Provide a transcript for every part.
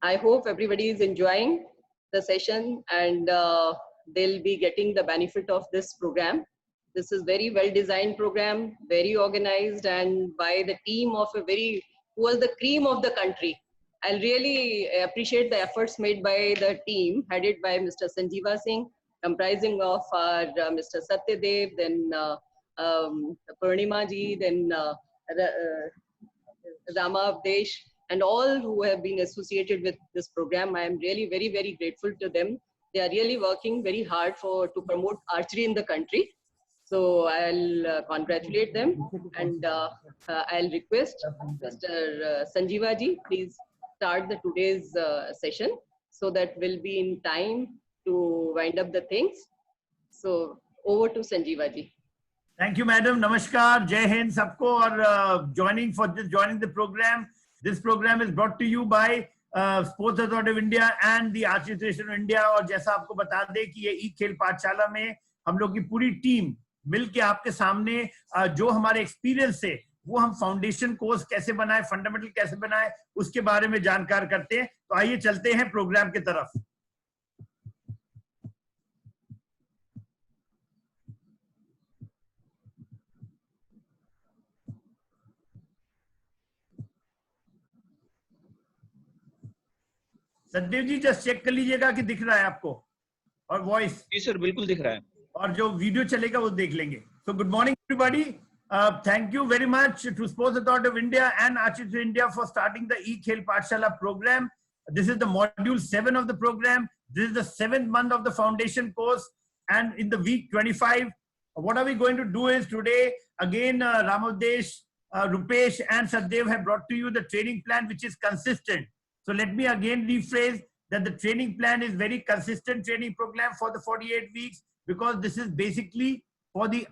I hope everybody is enjoying the session and they'll be getting the benefit of this program. This is very well designed program, very organized, and by the team of who was the cream of the country. I really appreciate the efforts made by the team headed by Mr. Sanjeeva Singh, comprising of our Mr. Satyadev, then Purnima ji, then Rama Avdesh, and all who have been associated with this program. I am really very grateful to them. They are really working very hard to promote archery in the country. So I'll congratulate them, and I'll request Mr. Sanjeeva ji, please start the today's session so that we'll be in time to wind up the things. So over to Sanjeeva ji. Thank you, madam. Namaskar, Jai Hind sabko, or joining the program. This program is brought to you by Sports Authority of India and the Archery Association of India. और जैसा आपको बता दें कि ये ई-खेल पाठशाला में हम लोग की पूरी टीम मिलके आपके सामने जो हमारे एक्सपीरियंस है वो हम फाउंडेशन कोर्स कैसे बनाए, फंडामेंटल कैसे बनाए, उसके बारे में जानकार करते हैं. तो आइए चलते हैं प्रोग्राम की तरफ. सचदेव जी जस्ट चेक कर लीजिएगा कि दिख रहा है आपको और वॉइस. जी सर, बिल्कुल दिख रहा है और जो वीडियो चलेगा वो देख लेंगे. So good morning everybody. Thank you very much to Sports Authority of India and Archery India for starting the E-Khel Pathshala program. This is the module 7 of the program. This is the 7th month of the foundation course, and in the week 25, what are we going to do is today again Ramavdesh, Rupesh and Satdev have brought to you the training plan which is consistent. So let me again rephrase that the training plan is very consistent training program for the 48 weeks, because this is basically for the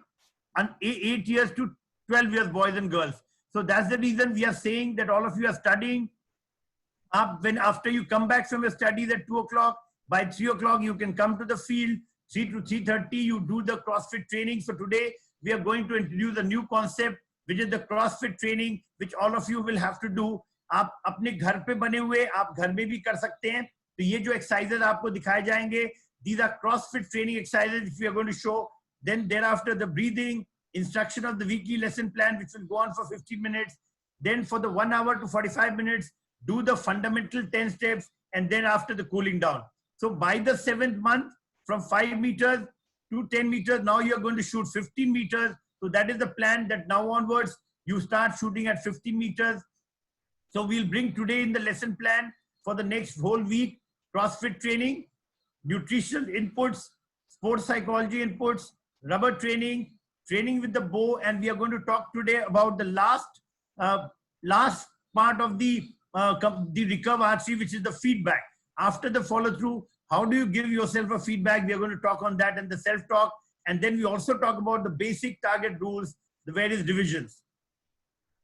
8 years to 12 years boys and girls. So that's the reason we are saying that all of you are studying. After you come back from your studies at 2 o'clock, by 3 o'clock you can come to the field. 3 to 3:30 you do the CrossFit training. So today we are going to introduce a new concept which is the CrossFit training, which all of you will have to do. आप अपने घर पे बने हुए आप घर में भी कर सकते हैं. तो ये जो exercises आपको दिखाए जाएंगे, these are CrossFit training exercises which we are going to show. Then thereafter the breathing, instruction of the weekly lesson plan which will go on for 15 minutes. Then for the 1 hour to 45 minutes, do the fundamental 10 steps, and then after the cooling down. So by the 7th month, from 5 meters to 10 meters, now you are going to shoot 15 meters. So that is the plan, that now onwards you start shooting at 15 meters. So we'll bring today in the lesson plan for the next whole week, CrossFit training, nutritional inputs, sports psychology inputs, rubber training, training with the bow, and we are going to talk today about the last part of the recurve archery, which is the feedback. After the follow through, how do you give yourself a feedback? We are going to talk on that and the self talk, and then we also talk about the basic target rules, the various divisions.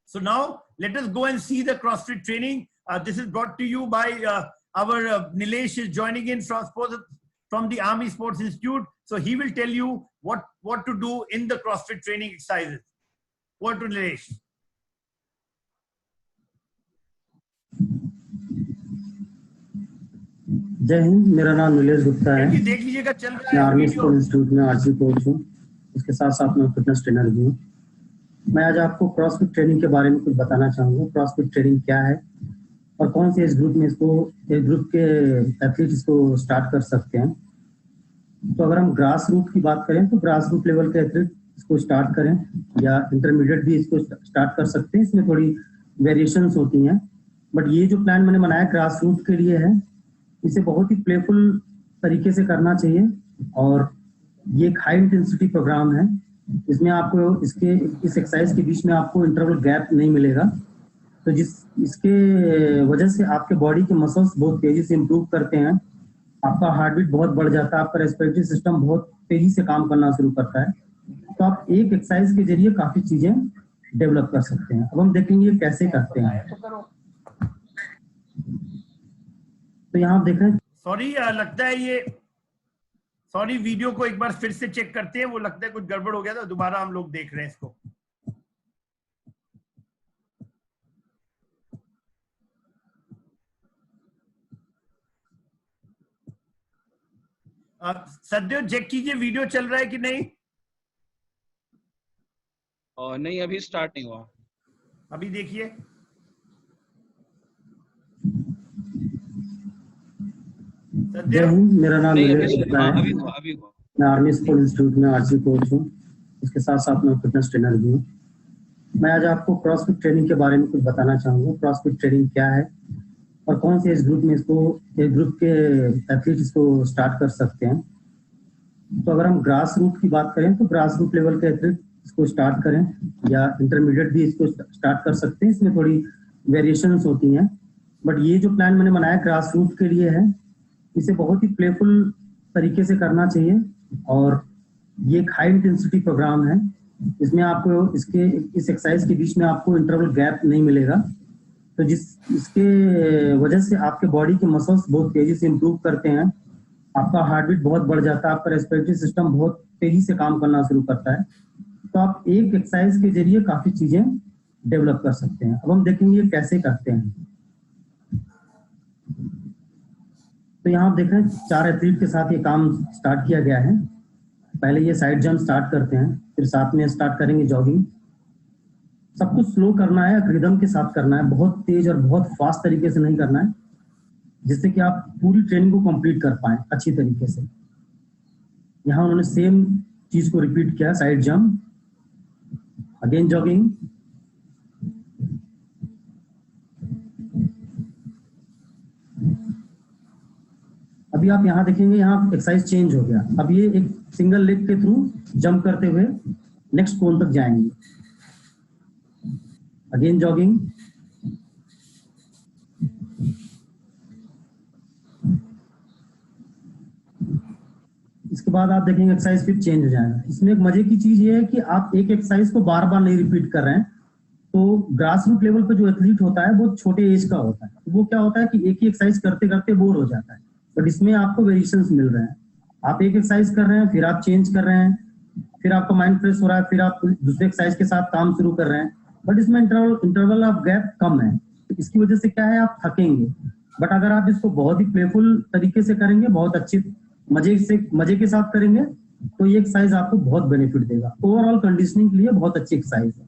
So now let us go and see the CrossFit training. This is brought to you by our Nilesh is joining in from the Army Sports Institute. So he will tell you what to do in the CrossFit training exercises. Over to Nilesh. जय हिंद. मेरा नाम नीलेश गुप्ता है. देख लीजिएगा चल रहा है. मैं आर्मी स्पोर्ट्स इंस्टीट्यूट में आर्चरी कोच हूँ. इसके साथ साथ मैं फिटनेस ट्रेनर भी हूँ. मैं आज आपको क्रॉसफिट ट्रेनिंग के बारे में कुछ बताना चाहूँगा. क्रॉसफिट ट्रेनिंग क्या है और कौन से एज ग्रुप में एज ग्रुप के एथलीट इसको स्टार्ट कर सकते हैं. तो अगर हम ग्रास रूट की बात करें तो ग्रास रूट लेवल के एथलीट इसको स्टार्ट करें, या इंटरमीडिएट भी इसको स्टार्ट कर सकते हैं. इसमें थोड़ी वेरिएशंस होती हैं, बट ये जो प्लान मैंने बनाया ग्रास रूट के लिए है. इसे बहुत ही प्लेफुल तरीके से करना चाहिए, और ये एक हाई इंटेंसिटी प्रोग्राम है. इसमें आपको इस एक्सरसाइज के बीच में आपको इंटरवल गैप नहीं मिलेगा. तो इसके वजह से आपके बॉडी के मसल्स बहुत तेजी से इम्प्रूव करते हैं. आपका हार्ट बीट बहुत बढ़ जाता है. आपका रेस्पिरेटरी सिस्टम बहुत तेजी से काम करना शुरू करता है. तो आप एक एक्सरसाइज के जरिए काफी चीजें डेवलप कर सकते हैं. अब हम देखेंगे कैसे करते हैं. तो यहाँ आप देख रहे हैं. सॉरी लगता है ये वीडियो को एक बार फिर से चेक करते हैं. वो लगता है कुछ गड़बड़ हो गया था. दोबारा हम लोग देख रहे हैं इसको. सदैव चेक कीजिए वीडियो चल रहा है कि नहीं। नहीं, अभी स्टार्ट नहीं हुआ। अभी देखिए। जय हिंद, मेरा नाम नहीं, विवेक गुप्ता है। अभी हुआ। मैं आर्मी स्पोर्ट्स इंस्टीट्यूट में आर्चरी कोच हूँ। इसके साथ साथ मैं फिटनेस ट्रेनर भी हूँ। मैं आज आपको क्रॉसफिट ट्रेनिंग के बारे में कुछ बताना चाहूँगा। क्रॉसफिट ट्रेनिंग क्या है और कौन से एज ग्रुप में इसको, एज ग्रुप के एथलीट इसको स्टार्ट कर सकते हैं। तो अगर हम ग्रास रूट की बात करें तो ग्रास रूट लेवल के एथलीट इसको स्टार्ट करें, या इंटरमीडिएट भी इसको स्टार्ट कर सकते हैं। इसमें थोड़ी वेरिएशंस होती हैं, बट ये जो प्लान मैंने बनाया ग्रास रूट के लिए है, इसे बहुत ही प्लेफुल तरीके से करना चाहिए। और ये एक हाई इंटेंसिटी प्रोग्राम है। इसमें आपको इस एक्सरसाइज के बीच में आपको इंटरवल गैप नहीं मिलेगा, तो इसके वजह से आपके बॉडी के मसल्स बहुत तेजी से इंप्रूव करते हैं। आपका हार्ट बीट बहुत बढ़ जाता है, आपका रेस्पिरेटरी सिस्टम बहुत तेजी से काम करना शुरू करता है। तो आप एक एक्सरसाइज के जरिए काफी चीजें डेवलप कर सकते हैं। अब हम देखेंगे ये कैसे करते हैं। तो यहाँ आप देख रहे हैं 4 एथलीट के साथ ये काम स्टार्ट किया गया है। पहले ये साइड जंप स्टार्ट करते हैं, फिर साथ में स्टार्ट करेंगे जॉगिंग। सब कुछ स्लो करना है, रिदम के साथ करना है, बहुत तेज और बहुत फास्ट तरीके से नहीं करना है, जिससे कि आप पूरी ट्रेनिंग को कंप्लीट कर पाए अच्छी तरीके से। यहाँ उन्होंने सेम चीज को रिपीट किया, साइड जंप, अगेन जॉगिंग, अभी आप यहाँ देखेंगे यहाँ एक्सरसाइज चेंज हो गया। अब ये एक सिंगल लेग के थ्रू जंप करते हुए नेक्स्ट कोन तक जाएंगे। अगेन जॉगिंग, इसके बाद आप देखेंगे एक्सरसाइज फिर चेंज हो जाएगा। इसमें एक मजे की चीज ये है कि आप एक एक्सरसाइज को बार बार नहीं रिपीट कर रहे हैं। तो ग्रास रूट लेवल पे जो एथलीट होता है वो छोटे एज का होता है, वो क्या होता है कि एक ही एक्सरसाइज करते करते बोर हो जाता है। बट इसमें आपको वेरिएशंस मिल रहे हैं। आप एक एक्सरसाइज कर रहे हैं, फिर आप चेंज कर रहे हैं, फिर आपका माइंड फ्रेश हो रहा है, फिर आप दूसरे एक्सरसाइज के साथ काम शुरू कर रहे हैं। बट इसमें इंटरवल ऑफ गैप कम है, तो इसकी वजह से क्या है, आप थकेंगे। बट अगर आप इसको बहुत ही प्लेफुल तरीके से करेंगे, बहुत अच्छे मजे के साथ करेंगे, तो ये एक्सरसाइज आपको बहुत बेनिफिट देगा। ओवरऑल कंडीशनिंग के लिए बहुत अच्छी एक्सरसाइज है।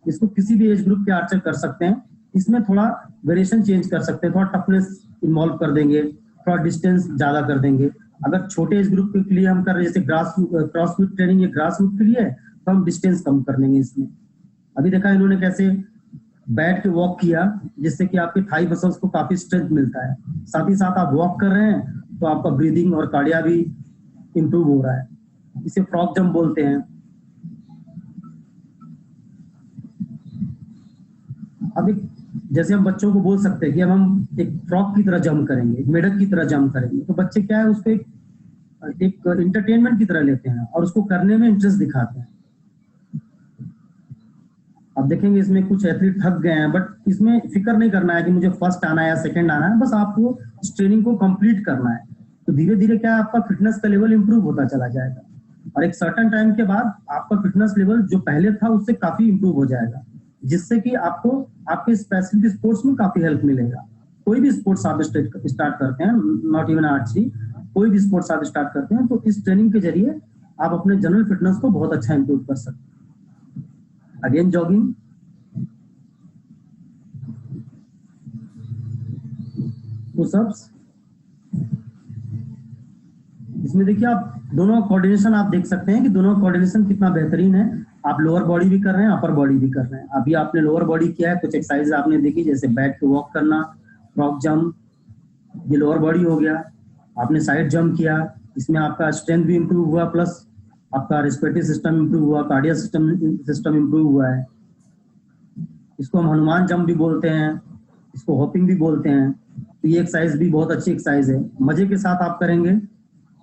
इसको किसी भी एज ग्रुप के आर्चर कर सकते हैं। इसमें थोड़ा वेरिएशन चेंज कर सकते हैं, थोड़ा टफनेस इन्वॉल्व कर देंगे, थोड़ा डिस्टेंस ज्यादा कर देंगे। अगर छोटे एज ग्रुप के लिए हम कर रहे हैं, जैसे क्रॉसफिट ट्रेनिंग ये ग्रास रूट के लिए है, तो हम डिस्टेंस कम कर लेंगे इसमें। अभी देखा इन्होंने कैसे बैठ के वॉक किया, जिससे कि आपके थाई मसल्स को काफी स्ट्रेंथ मिलता है। साथ ही साथ आप वॉक कर रहे हैं तो आपका ब्रीदिंग और कार्डिया भी इंप्रूव हो रहा है। इसे फ्रॉग जंप बोलते हैं। अब जैसे हम बच्चों को बोल सकते हैं कि अब हम एक फ्रॉग की तरह जंप करेंगे, एक मेढक की तरह जंप करेंगे, तो बच्चे क्या है उसको एक एंटरटेनमेंट की तरह लेते हैं और उसको करने में इंटरेस्ट दिखाते हैं। अब देखेंगे इसमें कुछ एथलीट थक गए हैं, बट इसमें फिक्र नहीं करना है कि मुझे फर्स्ट आना है या सेकंड आना है, बस आपको इस ट्रेनिंग को कंप्लीट करना है। तो धीरे धीरे क्या है, आपका फिटनेस का लेवल इंप्रूव होता चला जाएगा और एक सर्टेन टाइम के बाद आपका फिटनेस लेवल जो पहले था उससे काफी इंप्रूव हो जाएगा, जिससे कि आपको आपके स्पेसिफिक स्पोर्ट्स में काफी हेल्प मिलेगा। कोई भी स्पोर्ट्स आप स्टार्ट करते हैं, नॉट इवन आर्चरी, कोई भी स्पोर्ट्स आप स्टार्ट करते हैं, तो इस ट्रेनिंग के जरिए आप अपने जनरल फिटनेस को बहुत अच्छा इंप्रूव कर सकते हैं। Again jogging, pushups. इसमें देखिए आप दोनों कोऑर्डिनेशन आप देख सकते हैं कि दोनों कोऑर्डिनेशन कितना बेहतरीन है। आप लोअर बॉडी भी कर रहे हैं, अपर बॉडी भी कर रहे हैं। अभी आपने लोअर बॉडी किया है, कुछ एक्सरसाइज आपने देखी, जैसे बैठ के वॉक करना, फ्रॉग जंप, ये लोअर बॉडी हो गया। आपने साइड जंप किया, इसमें आपका स्ट्रेंथ भी इंप्रूव हुआ, प्लस आपका रेस्पिरेटरी सिस्टम इंप्रूव हुआ, कार्डियक सिस्टम इंप्रूव हुआ है। इसको हम हनुमान जंप भी बोलते हैं, इसको हॉपिंग भी बोलते हैं। तो ये एक्सरसाइज भी बहुत अच्छी एक्सरसाइज है, मजे के साथ आप करेंगे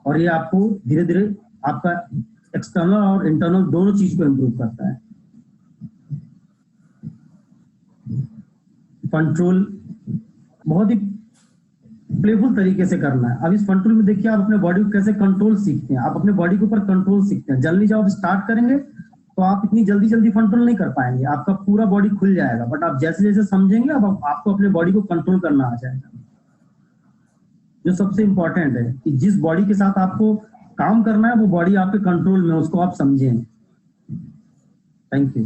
और ये आपको धीरे धीरे आपका एक्सटर्नल और इंटरनल दोनों चीज को इंप्रूव करता है। कंट्रोल बहुत ही प्लेफुल तरीके से करना है। अब इस कंट्रोल में देखिए आप अपने बॉडी को कैसे कंट्रोल सीखते हैं, आप अपने बॉडी के ऊपर कंट्रोल सीखते हैं। जल्दी जब आप स्टार्ट करेंगे तो आप इतनी जल्दी कंट्रोल नहीं कर पाएंगे, आपका पूरा बॉडी खुल जाएगा। बट आप जैसे जैसे समझेंगे अब आपको अपने बॉडी को कंट्रोल करना आ जाएगा। जो सबसे इंपॉर्टेंट है कि जिस बॉडी के साथ आपको काम करना है, वो बॉडी आपके कंट्रोल में, उसको आप समझें। Thank you.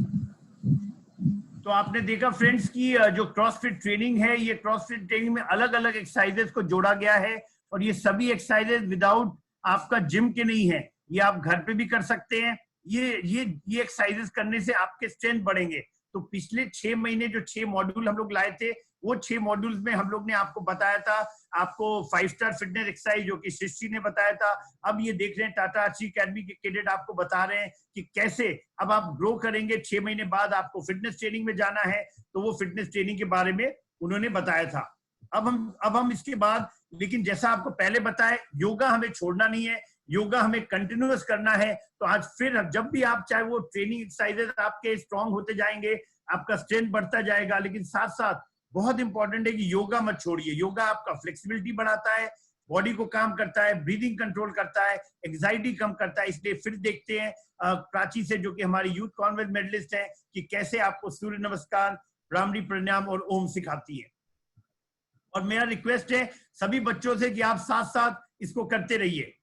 तो आपने देखा फ्रेंड्स कि जो क्रॉसफिट ट्रेनिंग है, ये क्रॉसफिट ट्रेनिंग में अलग अलग एक्सरसाइजेस को जोड़ा गया है, और ये सभी एक्सरसाइजेस विदाउट आपका जिम के नहीं है, ये आप घर पे भी कर सकते हैं। ये एक्सरसाइजेस करने से आपके स्ट्रेंथ बढ़ेंगे। तो पिछले 6 महीने जो 6 मॉड्यूल हम लोग लाए थे, वो 6 मॉड्यूल्स में हम लोग ने आपको बताया था, आपको 5 स्टार फिटनेस एक्सरसाइज जो कि सृष्टि ने बताया था। अब ये देख रहे हैं टाटा आर्ची अकेडमी के कैडेट आपको बता रहे हैं कि कैसे अब आप ग्रो करेंगे। 6 महीने बाद आपको फिटनेस ट्रेनिंग में जाना है, तो वो फिटनेस ट्रेनिंग के बारे में उन्होंने बताया था। अब हम इसके बाद, लेकिन जैसा आपको पहले बताया, योगा हमें छोड़ना नहीं है, योगा हमें कंटिन्यूअस करना है। तो आज फिर जब भी आप, चाहे वो ट्रेनिंग एक्सरसाइजेस आपके स्ट्रांग होते जाएंगे, आपका स्ट्रेंथ बढ़ता जाएगा, लेकिन साथ साथ बहुत इंपॉर्टेंट है कि योगा मत छोड़िए। योगा आपका फ्लेक्सिबिलिटी बढ़ाता है, बॉडी को काम करता है, ब्रीदिंग कंट्रोल करता है, एंजाइटी कम करता है। इसलिए फिर देखते हैं प्राची से, जो कि हमारी यूथ कॉन्वेंट मेडलिस्ट है, कि कैसे आपको सूर्य नमस्कार, ब्राह्मणी प्राणायाम और ओम सिखाती है। और मेरा रिक्वेस्ट है सभी बच्चों से कि आप साथ साथ इसको करते रहिए।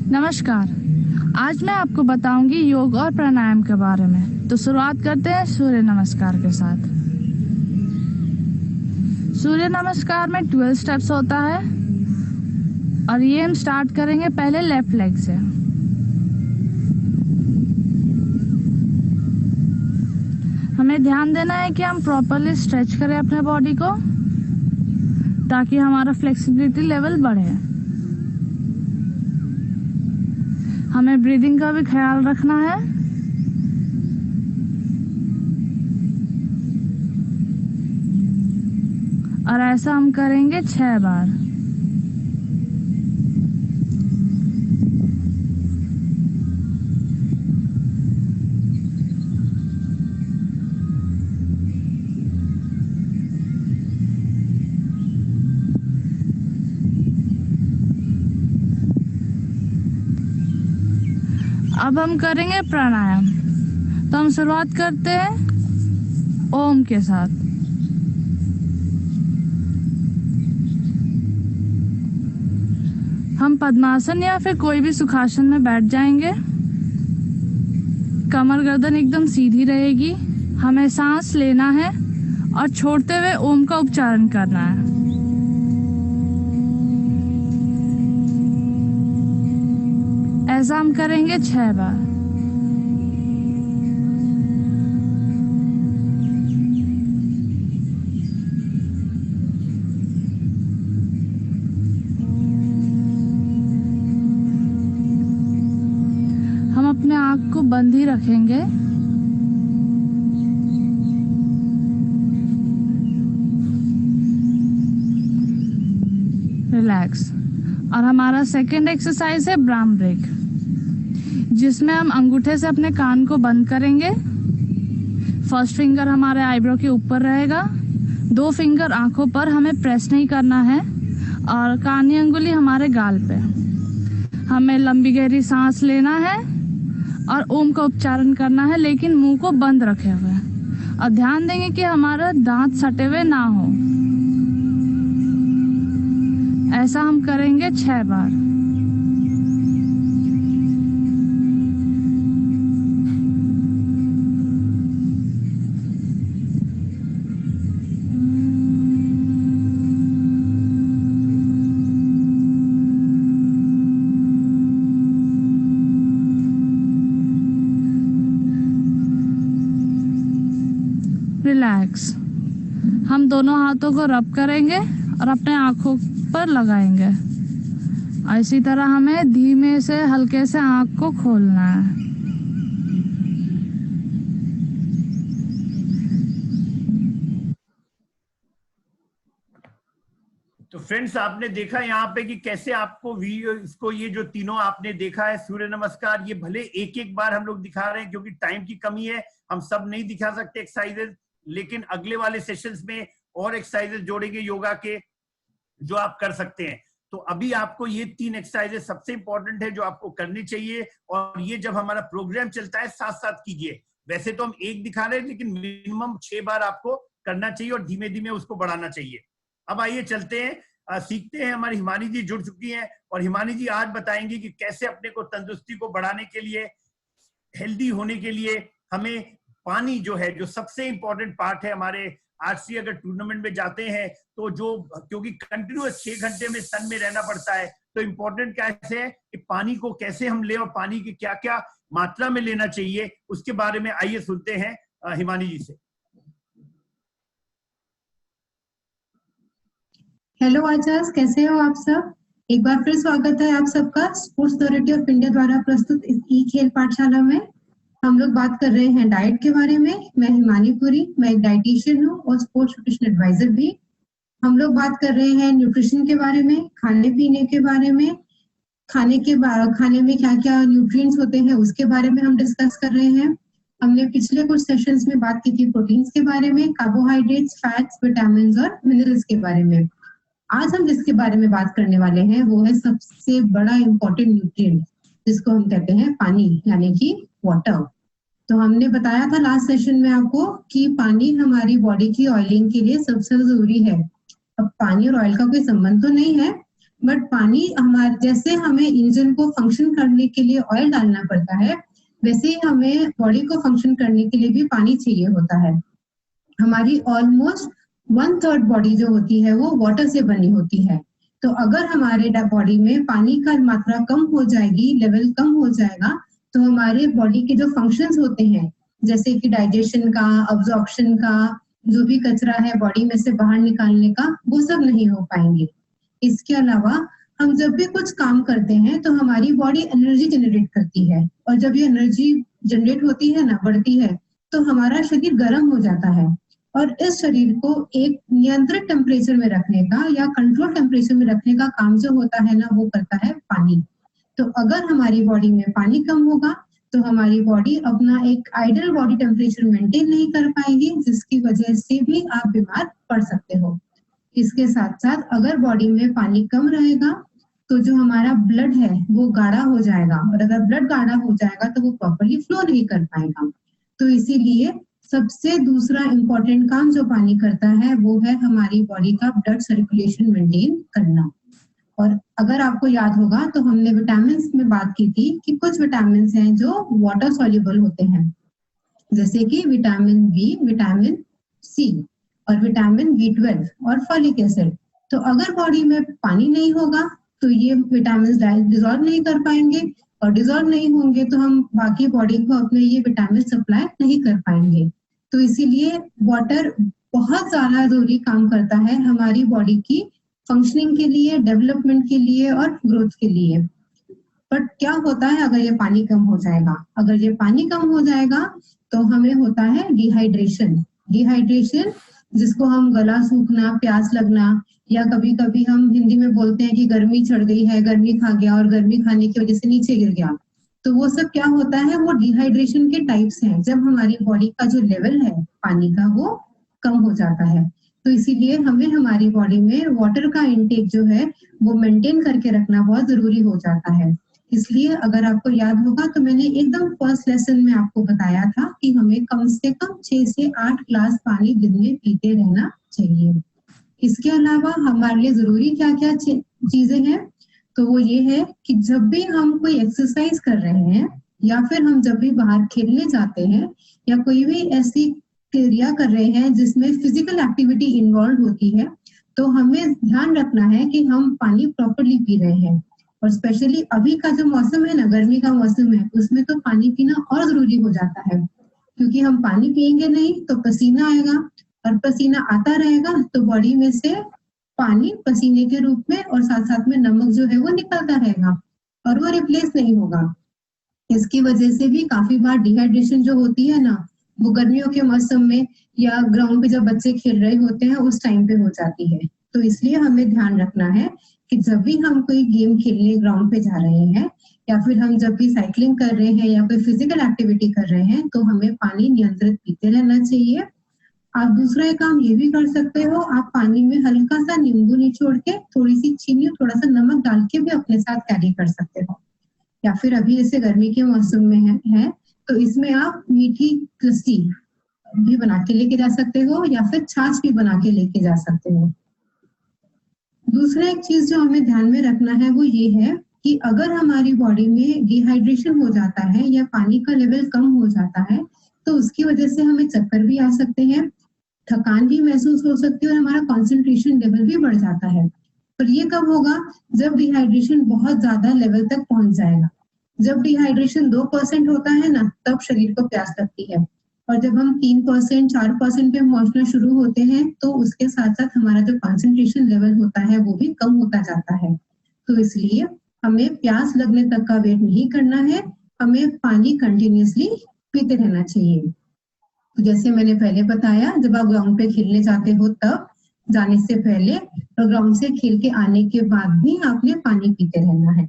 नमस्कार, आज मैं आपको बताऊंगी योग और प्राणायाम के बारे में। तो शुरुआत करते हैं सूर्य नमस्कार के साथ। सूर्य नमस्कार में 12 स्टेप्स होता है, और ये हम स्टार्ट करेंगे पहले लेफ्ट लेग से। हमें ध्यान देना है कि हम प्रॉपरली स्ट्रेच करें अपने बॉडी को, ताकि हमारा फ्लेक्सिबिलिटी लेवल बढ़े। हमें ब्रीदिंग का भी ख्याल रखना है। और ऐसा हम करेंगे 6 बार। अब हम करेंगे प्राणायाम। तो हम शुरुआत करते हैं ओम के साथ। हम पद्मासन या फिर कोई भी सुखासन में बैठ जाएंगे। कमर गर्दन एकदम सीधी रहेगी। हमें सांस लेना है और छोड़ते हुए ओम का उच्चारण करना है। ऐसा हम करेंगे 6 बार। हम अपने आँख को बंद ही रखेंगे। रिलैक्स। और हमारा सेकेंड एक्सरसाइज है ब्राह्म ब्रेक, जिसमें हम अंगूठे से अपने कान को बंद करेंगे। फर्स्ट फिंगर हमारे आईब्रो के ऊपर रहेगा, 2 फिंगर आंखों पर, हमें प्रेस नहीं करना है, और कानी अंगुली हमारे गाल पे। हमें लंबी गहरी सांस लेना है और ओम का उच्चारण करना है, लेकिन मुंह को बंद रखे हुए। और ध्यान देंगे कि हमारा दांत सटे हुए ना हो। ऐसा हम करेंगे 6 बार। रिलैक्स। हम दोनों हाथों को रब करेंगे और अपने आंखों पर लगाएंगे। इसी तरह हमें धीमे से हल्के से आंख को खोलना है। तो फ्रेंड्स, आपने देखा यहाँ पे कि कैसे आपको इसको, ये जो तीनों आपने देखा है सूर्य नमस्कार, ये भले एक एक बार हम लोग दिखा रहे हैं क्योंकि टाइम की कमी है, हम सब नहीं दिखा सकते एक्सरसाइजेस, लेकिन अगले वाले सेशंस में और एक्सरसाइजेस जोड़ेंगे योगा के, जो आप कर सकते हैं। तो अभी आपको ये 3 एक्सरसाइजेस सबसे इंपॉर्टेंट है जो आपको करनी चाहिए, और ये जब हमारा प्रोग्राम चलता है साथ साथ कीजिए। वैसे तो हम एक दिखा रहे हैं, लेकिन मिनिमम 6 बार आपको करना चाहिए और धीमे धीमे उसको बढ़ाना चाहिए। अब आइए चलते हैं सीखते हैं। हमारी हिमानी जी जुड़ चुकी हैं और हिमानी जी आज बताएंगी कि कैसे अपने को तंदुरुस्ती को बढ़ाने के लिए, हेल्दी होने के लिए हमें पानी जो है, जो सबसे इंपॉर्टेंट पार्ट है हमारे आरसी अगर टूर्नामेंट में जाते हैं तो जो, क्योंकि कंटिन्यूअस 6 घंटे में सन में रहना पड़ता है, तो इम्पोर्टेंट कैसे है कि पानी को कैसे हम ले और पानी की क्या क्या मात्रा में लेना चाहिए, उसके बारे में आइए सुनते हैं हिमानी जी से। हेलो आचार्य, कैसे हो आप सब? एक बार फिर स्वागत है आप सबका स्पोर्ट्स अथॉरिटी ऑफ इंडिया द्वारा प्रस्तुत इस ई खेल पाठशाला में। हम लोग बात कर रहे हैं डाइट के बारे में। मैं हिमानी पुरी, मैं एक डाइटिशियन हूँ और स्पोर्ट्स न्यूट्रिशन एडवाइजर भी। हम लोग बात कर रहे हैं न्यूट्रिशन के बारे में, खाने पीने के बारे में, खाने में क्या क्या न्यूट्रिएंट्स होते हैं उसके बारे में हम डिस्कस कर रहे हैं। हमने पिछले कुछ सेशंस में बात की थी प्रोटीन्स के बारे में, कार्बोहाइड्रेट्स, फैट्स, विटामिन और मिनरल्स के बारे में। आज हम जिसके बारे में बात करने वाले हैं वो है सबसे बड़ा इम्पोर्टेंट न्यूट्रिएंट, जिसको हम कहते हैं पानी, यानी कि वाटर। तो हमने बताया था लास्ट सेशन में आपको कि पानी हमारी बॉडी की ऑयलिंग के लिए सबसे जरूरी है। अब पानी और ऑयल का कोई संबंध तो नहीं है, बट पानी हमारे, जैसे हमें इंजन को फंक्शन करने के लिए ऑयल डालना पड़ता है, वैसे ही हमें बॉडी को फंक्शन करने के लिए भी पानी चाहिए होता है। हमारी ऑलमोस्ट 1/3 बॉडी जो होती है वो वाटर से बनी होती है। तो अगर हमारे बॉडी में पानी का मात्रा कम हो जाएगी, लेवल कम हो जाएगा, तो हमारे बॉडी के जो फंक्शंस होते हैं, जैसे कि डाइजेशन का, अब्जॉर्प्शन का, जो भी कचरा है बॉडी में से बाहर निकालने का, वो सब नहीं हो पाएंगे। इसके अलावा हम जब भी कुछ काम करते हैं तो हमारी बॉडी एनर्जी जनरेट करती है, और जब ये एनर्जी जनरेट होती है ना, बढ़ती है, तो हमारा शरीर गर्म हो जाता है। और इस शरीर को एक नियंत्रित टेम्परेचर में रखने का या कंट्रोल टेम्परेचर में रखने का काम जो होता है ना, वो करता है पानी। तो अगर हमारी बॉडी में पानी कम होगा तो हमारी बॉडी अपना एक आइडियल बॉडी टेम्परेचर मेंटेन नहीं कर पाएगी, जिसकी वजह से भी आप बीमार पड़ सकते हो। इसके साथ साथ अगर बॉडी में पानी कम रहेगा तो जो हमारा ब्लड है वो गाढ़ा हो जाएगा, और अगर ब्लड गाढ़ा हो जाएगा तो वो प्रॉपर्ली फ्लो नहीं कर पाएगा। तो इसीलिए सबसे दूसरा इम्पोर्टेंट काम जो पानी करता है वो है हमारी बॉडी का ब्लड सर्कुलेशन मेंटेन करना। और अगर आपको याद होगा तो हमने विटामिन में बात की थी कि कुछ विटामिन हैं जो वाटर सॉल्युबल होते हैं, जैसे कि विटामिन बी, विटामिन सी और विटामिन B12 और फॉलिक एसिड। तो अगर बॉडी में पानी नहीं होगा तो ये विटामिन डिसॉल्व नहीं कर पाएंगे, और डिसॉल्व नहीं होंगे तो हम बाकी बॉडी को अपने ये विटामिन सप्लाई नहीं कर पाएंगे। तो इसीलिए वाटर बहुत ज्यादा जरूरी काम करता है हमारी बॉडी की फंक्शनिंग के लिए, डेवलपमेंट के लिए और ग्रोथ के लिए। बट क्या होता है अगर ये पानी कम हो जाएगा? अगर ये पानी कम हो जाएगा तो हमें होता है डिहाइड्रेशन। डिहाइड्रेशन जिसको हम गला सूखना, प्यास लगना, या कभी कभी हम हिंदी में बोलते हैं कि गर्मी चढ़ गई है, गर्मी खा गया और गर्मी खाने की वजह से नीचे गिर गया। तो वो सब क्या होता है, वो डिहाइड्रेशन के टाइप्स हैं, जब हमारी बॉडी का जो लेवल है पानी का वो कम हो जाता है। तो इसीलिए हमें हमारी बॉडी में वाटर का इंटेक जो है वो मेंटेन करके रखना बहुत जरूरी हो जाता है। इसलिए अगर आपको याद होगा तो मैंने एकदम फर्स्ट लेसन में आपको बताया था कि हमें कम से कम 6 से 8 ग्लास पानी दिन में पीते रहना चाहिए। इसके अलावा हमारे लिए जरूरी क्या क्या चीजें हैं, तो वो ये है कि जब भी हम कोई एक्सरसाइज कर रहे हैं या फिर हम जब भी बाहर खेलने जाते हैं या कोई भी ऐसी क्रिया कर रहे हैं जिसमें फिजिकल एक्टिविटी इन्वॉल्व होती है, तो हमें ध्यान रखना है कि हम पानी प्रॉपर्ली पी रहे हैं। और स्पेशली अभी का जो मौसम है ना, गर्मी का मौसम है, उसमें तो पानी पीना और जरूरी हो जाता है, क्योंकि हम पानी पिएंगे नहीं तो पसीना आएगा, और पसीना आता रहेगा तो बॉडी में से पानी पसीने के रूप में और साथ साथ में नमक जो है वो निकलता रहेगा और वो रिप्लेस नहीं होगा। इसकी वजह से भी काफी बार डिहाइड्रेशन जो होती है ना, वो गर्मियों के मौसम में या ग्राउंड पे जब बच्चे खेल रहे होते हैं उस टाइम पे हो जाती है। तो इसलिए हमें ध्यान रखना है कि जब भी हम कोई गेम खेलने ग्राउंड पे जा रहे हैं या फिर हम जब भी साइकिलिंग कर रहे हैं या कोई फिजिकल एक्टिविटी कर रहे हैं, तो हमें पानी नियंत्रित पीते रहना चाहिए। आप दूसरा एक काम ये भी कर सकते हो, आप पानी में हल्का सा नींबू निचोड़ के, थोड़ी सी चीनी, थोड़ा सा नमक डाल के भी अपने साथ कैरी कर सकते हो। या फिर अभी जैसे गर्मी के मौसम में है तो इसमें आप मीठी लस्सी भी बना के लेके जा सकते हो या फिर छाछ भी बना के लेके जा सकते हो। दूसरा दूसरा एक चीज जो हमें ध्यान में रखना है वो ये है कि अगर हमारी बॉडी में डिहाइड्रेशन हो जाता है या पानी का लेवल कम हो जाता है तो उसकी वजह से हमें चक्कर भी आ सकते हैं, थकान भी महसूस हो सकती है और हमारा कंसंट्रेशन लेवल भी बढ़ जाता है। पर ये कब होगा? जब डिहाइड्रेशन बहुत ज्यादा लेवल तक पहुंच जाएगा। जब डिहाइड्रेशन 2% होता है ना, तब शरीर को प्यास लगती है, और जब हम 3%, 4% पे पहुंचना शुरू होते हैं तो उसके साथ साथ हमारा जो कंसंट्रेशन लेवल होता है वो भी कम होता जाता है। तो इसलिए हमें प्यास लगने तक का वेट नहीं करना है, हमें पानी कंटिन्यूअसली पीते रहना चाहिए। तो जैसे मैंने पहले बताया, जब आप ग्राउंड पे खेलने जाते हो तब, जाने से पहले और ग्राउंड से खेल के आने के बाद भी आपने पानी पीते रहना है।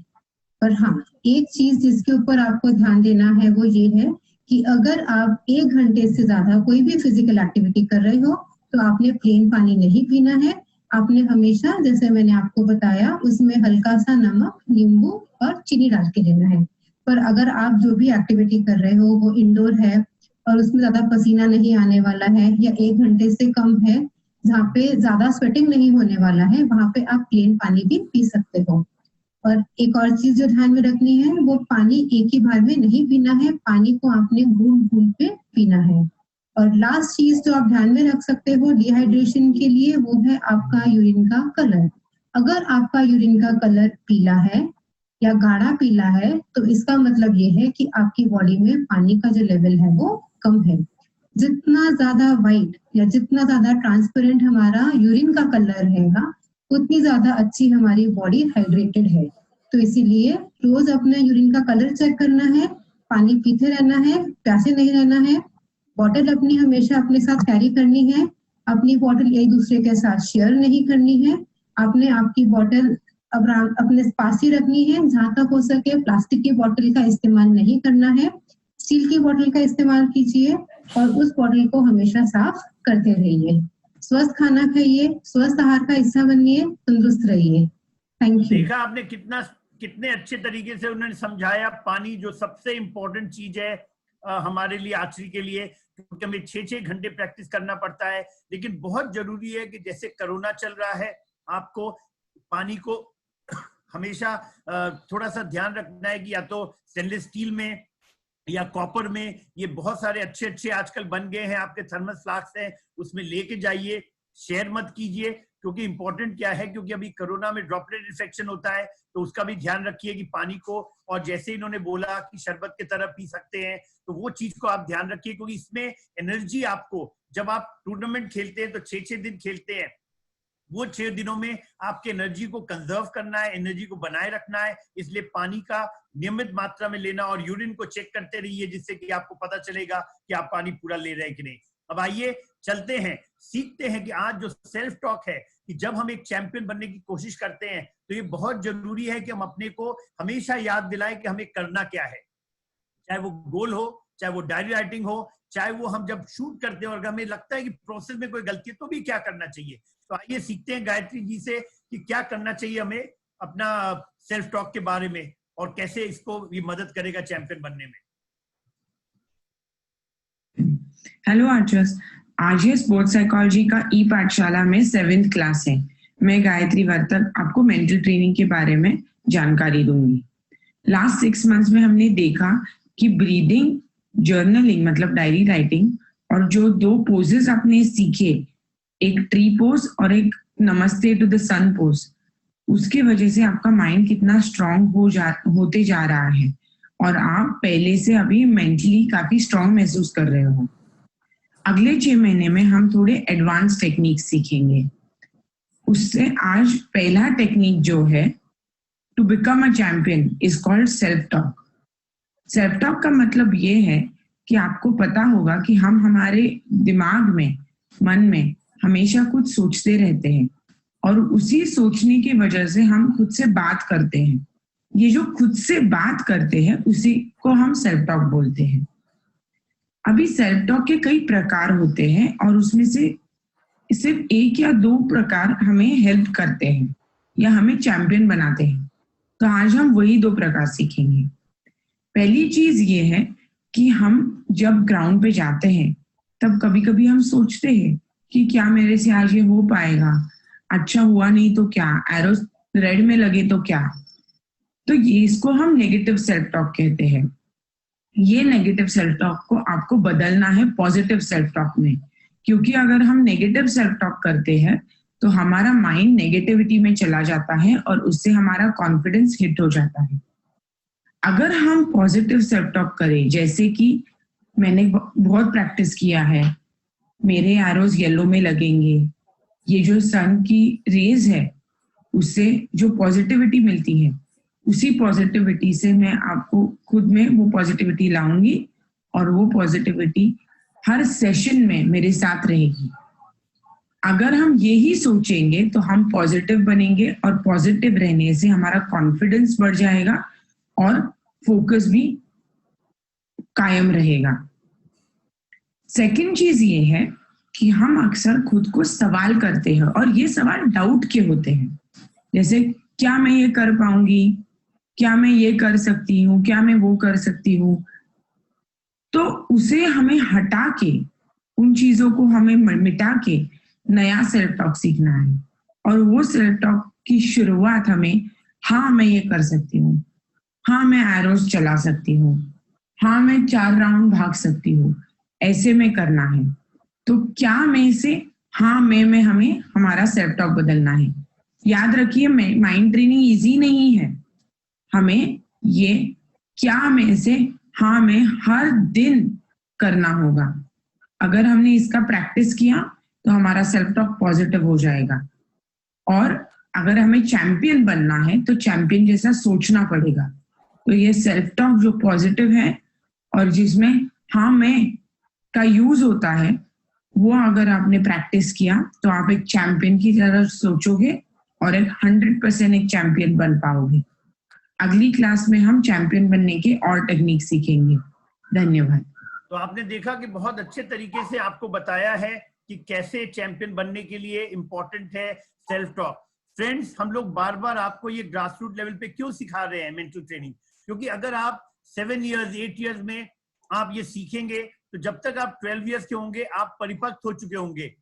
पर हाँ, एक चीज जिसके ऊपर आपको ध्यान देना है वो ये है कि अगर आप 1 घंटे से ज्यादा कोई भी फिजिकल एक्टिविटी कर रहे हो तो आपने प्लेन पानी नहीं पीना है। आपने हमेशा, जैसे मैंने आपको बताया, उसमें हल्का सा नमक, नींबू और चीनी डाल के लेना है। पर अगर आप जो भी एक्टिविटी कर रहे हो वो इंडोर है और उसमें ज्यादा पसीना नहीं आने वाला है या 1 घंटे से कम है, जहाँ पे ज्यादा स्वेटिंग नहीं होने वाला है, वहां पे आप प्लेन पानी भी पी सकते हो। और एक और चीज जो ध्यान में रखनी है, वो पानी एक ही बार में नहीं पीना है, पानी को आपने घूंट घूंट पे पीना है। और लास्ट चीज जो आप ध्यान में रख सकते हो डिहाइड्रेशन के लिए, वो है आपका यूरिन का कलर। अगर आपका यूरिन का कलर पीला है या गाढ़ा पीला है तो इसका मतलब ये है कि आपकी बॉडी में पानी का जो लेवल है वो कम है। जितना ज्यादा व्हाइट या जितना ज्यादा ट्रांसपेरेंट हमारा यूरिन का कलर रहेगा, उतनी ज्यादा अच्छी हमारी बॉडी हाइड्रेटेड है। तो इसीलिए रोज अपना यूरिन का कलर चेक करना है, पानी पीते रहना है, प्यासे नहीं रहना है। बॉटल अपनी हमेशा अपने साथ कैरी करनी है, अपनी बॉटल एक दूसरे के साथ शेयर नहीं करनी है। आपने आपकी बॉटल अपने पास ही रखनी है, जहां तक हो सके प्लास्टिक की बॉटल का इस्तेमाल नहीं करना है, स्टील की बॉटल का इस्तेमाल कीजिए और उस बॉटल को हमेशा साफ करते रहिए। स्वस्थ खाना खाइए, स्वस्थ आहार का हिस्सा बनिए, तंदुरुस्त रहिए। Thank you. देखा आपने कितने अच्छे तरीके से उन्होंने समझाया। पानी जो सबसे इम्पोर्टेंट चीज है हमारे लिए, आर्चरी के लिए, क्योंकि हमें 6-6 घंटे प्रैक्टिस करना पड़ता है। लेकिन बहुत जरूरी है कि जैसे कोरोना चल रहा है, आपको पानी को हमेशा थोड़ा सा ध्यान रखना है कि या तो स्टेनलेस स्टील में या कॉपर में, ये बहुत सारे अच्छे आजकल बन गए हैं, आपके थर्मस फ्लास्क हैं, उसमें लेके जाइए, शेयर मत कीजिए। क्योंकि इंपॉर्टेंट क्या है, क्योंकि अभी कोरोना में ड्रॉपलेट इन्फेक्शन होता है, तो उसका भी ध्यान रखिए कि पानी को, और जैसे इन्होंने बोला कि शरबत की तरह पी सकते हैं, तो वो चीज को आप ध्यान रखिए। क्योंकि इसमें एनर्जी आपको, जब आप टूर्नामेंट खेलते हैं तो 6-6 दिन खेलते हैं, वो 6 दिनों में आपके एनर्जी को कंजर्व करना है, एनर्जी को बनाए रखना है। इसलिए पानी का नियमित मात्रा में लेना, और यूरिन को चेक करते रहिए, जिससे कि आपको पता चलेगा कि आप पानी पूरा ले रहे हैं कि नहीं। अब आइए चलते हैं, सीखते हैं कि आज जो सेल्फ टॉक है, कि जब हम एक चैंपियन बनने की कोशिश करते हैं तो ये बहुत जरूरी है कि हम अपने को हमेशा याद दिलाएं कि हमें करना क्या है। चाहे वो गोल हो, चाहे वो डायरी राइटिंग हो, चाहे वो हम जब शूट करते हैं और हमें लगता है कि प्रोसेस में कोई गलती है तो भी क्या करना चाहिए। तो आइए सीखते हैं गायत्री जी से कि क्या करना चाहिए हमें अपना सेल्फ टॉक के बारे में, और कैसे इसको ये मदद करेगा चैंपियन बनने में। हेलो आर्चर्स, आज ये स्पोर्ट्स साइकोलॉजी का ई पाठशाला में 7th क्लास है। मैं गायत्री वर्तक आपको मेंटल ट्रेनिंग के बारे में जानकारी दूंगी। लास्ट 6 मंथ्स में हमने देखा कि ब्रीदिंग, जर्नलिंग मतलब डायरी राइटिंग, और जो 2 पोजेस आपने सीखे, एक ट्री पोज और एक नमस्ते टू द सन पोज, उसके वजह से आपका माइंड कितना स्ट्रांग होते जा रहा है और आप पहले से अभी मेंटली काफी स्ट्रांग महसूस कर रहे हो। अगले 6 महीने में हम थोड़े एडवांस टेक्निक सीखेंगे। उससे आज पहला टेक्निक जो है to become a champion is called self talk. Self talk का मतलब ये है कि आपको पता होगा कि हम हमारे दिमाग में, मन में हमेशा कुछ सोचते रहते हैं और उसी सोचने की वजह से हम खुद से बात करते हैं। ये जो खुद से बात करते हैं उसी को हम सेल्फ टॉक बोलते हैं। अभी सेल्फ टॉक के कई प्रकार होते हैं और उसमें से सिर्फ 1 या 2 प्रकार हमें हेल्प करते हैं या हमें चैंपियन बनाते हैं। तो आज हम वही 2 प्रकार सीखेंगे। पहली चीज ये है कि हम जब ग्राउंड पे जाते हैं तब कभी कभी हम सोचते हैं कि क्या मेरे से आज ये हो पाएगा, अच्छा हुआ नहीं तो क्या, एरो रेड में लगे तो क्या। तो ये इसको हम नेगेटिव सेल्फ टॉक कहते हैं। ये नेगेटिव सेल्फ टॉक को आपको बदलना है पॉजिटिव सेल्फ टॉक में, क्योंकि अगर हम नेगेटिव सेल्फ टॉक करते हैं तो हमारा माइंड नेगेटिविटी में चला जाता है और उससे हमारा कॉन्फिडेंस हिट हो जाता है। अगर हम पॉजिटिव सेल्फ टॉक करें, जैसे कि मैंने बहुत प्रैक्टिस किया है, मेरे एरोज येलो में लगेंगे, ये जो सन की रेज है उससे जो पॉजिटिविटी मिलती है, उसी पॉजिटिविटी से मैं आपको खुद में वो पॉजिटिविटी लाऊंगी और वो पॉजिटिविटी हर सेशन में मेरे साथ रहेगी। अगर हम यही सोचेंगे तो हम पॉजिटिव बनेंगे और पॉजिटिव रहने से हमारा कॉन्फिडेंस बढ़ जाएगा और फोकस भी कायम रहेगा। सेकंड चीज ये है कि हम अक्सर खुद को सवाल करते हैं और ये सवाल डाउट के होते हैं, जैसे क्या मैं ये कर पाऊंगी, क्या मैं ये कर सकती हूँ, क्या मैं वो कर सकती हूँ। तो उसे हमें हटा के, उन चीजों को हमें मिटा के नया सेल्फ टॉक सीखना है। और वो सेल्फ टॉक की शुरुआत हमें हाँ मैं ये कर सकती हूँ, हाँ मैं एरोस चला सकती हूँ, हाँ मैं 4 राउंड भाग सकती हूँ, ऐसे में करना है। तो क्या में से हाँ में हमें हमारा सेल्फ टॉक बदलना है। याद रखिए माइंड ट्रेनिंग इजी नहीं है, हमें ये क्या में से हाँ में हर दिन करना होगा। अगर हमने इसका प्रैक्टिस किया तो हमारा सेल्फ टॉक पॉजिटिव हो जाएगा। और अगर हमें चैंपियन बनना है तो चैंपियन जैसा सोचना पड़ेगा। तो ये सेल्फ टॉक जो पॉजिटिव है और जिसमें हाँ मैं का यूज होता है, वो अगर आपने प्रैक्टिस किया तो आप एक चैंपियन की तरह सोचोगे और एक 100% एक चैंपियन बन पाओगे। अगली क्लास में हम चैंपियन बनने के और टेक्निक सीखेंगे। धन्यवाद। तो आपने देखा कि बहुत अच्छे तरीके से आपको बताया है कि कैसे चैंपियन बनने के लिए इंपॉर्टेंट है सेल्फ टॉक। फ्रेंड्स, हम लोग बार बार आपको ये ग्रास रूट लेवल पे क्यों सिखा रहे हैं मेंटल ट्रेनिंग, क्योंकि अगर आप 7 इयर्स 8 इयर्स में आप ये सीखेंगे तो जब तक आप 12 इयर्स के होंगे आप परिपक्व हो चुके होंगे।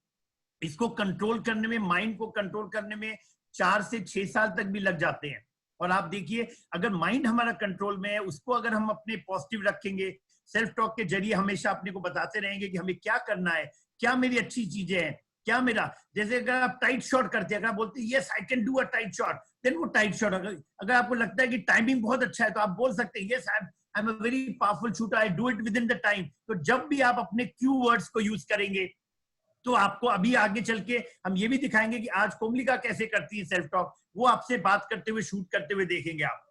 इसको कंट्रोल करने में, माइंड को कंट्रोल करने में 4 से 6 साल तक भी लग जाते हैं। और आप देखिए, अगर माइंड हमारा कंट्रोल में है, उसको अगर हम अपने पॉजिटिव रखेंगे, सेल्फ टॉक के जरिए हमेशा अपने को बताते रहेंगे कि हमें क्या करना है, क्या मेरी अच्छी चीजें हैं, क्या मेरा, जैसे अगर आप टाइट शॉट करते हैं, अगर आप बोलते हैं yes I can do a tight shot, then वो टाइट शॉट। अगर आपको लगता है कि टाइमिंग बहुत अच्छा है तो आप बोल सकते हैं yes I am a very powerful shooter, I do it with in the time. तो जब भी आप अपने क्यू वर्ड्स को यूज करेंगे तो आपको अभी आगे चल के हम ये भी दिखाएंगे कि आज कोमलिका कैसे करती है सेल्फ टॉक, वो आपसे बात करते हुए, शूट करते हुए देखेंगे आप।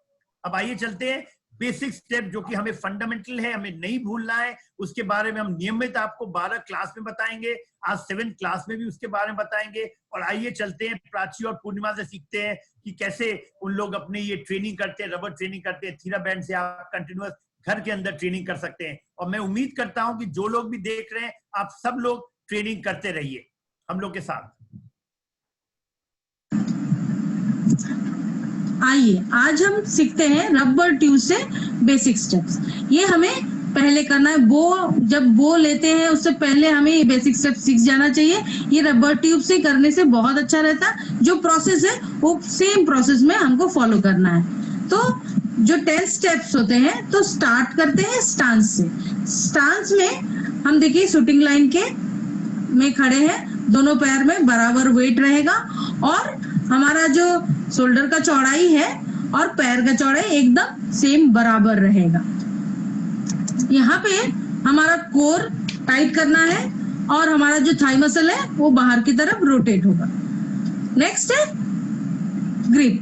अब आइए चलते हैं बेसिक स्टेप जो कि हमें फंडामेंटल है, हमें नहीं भूलना है, उसके बारे में हम नियमित आपको 12 क्लास में बताएंगे। आज 7 क्लास में भी उसके बारे में बताएंगे। और आइए चलते हैं, प्राची और पूर्णिमा से सीखते हैं कि कैसे उन लोग अपने ये ट्रेनिंग करते हैं, रबर ट्रेनिंग करते हैं। थीरा बैंड से आप कंटिन्यूअस घर के अंदर ट्रेनिंग कर सकते हैं। और मैं उम्मीद करता हूं कि जो लोग भी देख रहे हैं, आप सब लोग ट्रेनिंग करते रहिए हम लोग के साथ। आइए आज हम सीखते हैं रबर ट्यूब से बेसिक स्टेप्स। ये हमें पहले करना है, जब बो लेते हैं उससे पहले हमें ये बेसिक स्टेप सीख जाना चाहिए। ये रबर ट्यूब से करने से बहुत अच्छा रहता है। जो प्रोसेस है वो सेम प्रोसेस में हमको फॉलो करना है। तो जो 10 स्टेप्स होते हैं, तो स्टार्ट करते हैं स्टांस से। स्टांस में हम देखिए शूटिंग लाइन के में खड़े हैं, दोनों पैर में बराबर वेट रहेगा और हमारा जो शोल्डर का चौड़ाई है और पैर का चौड़ाई एकदम सेम बराबर रहेगा। यहाँ पे हमारा कोर टाइट करना है और हमारा जो थाई मसल है वो बाहर की तरफ रोटेट होगा। नेक्स्ट है ग्रिप।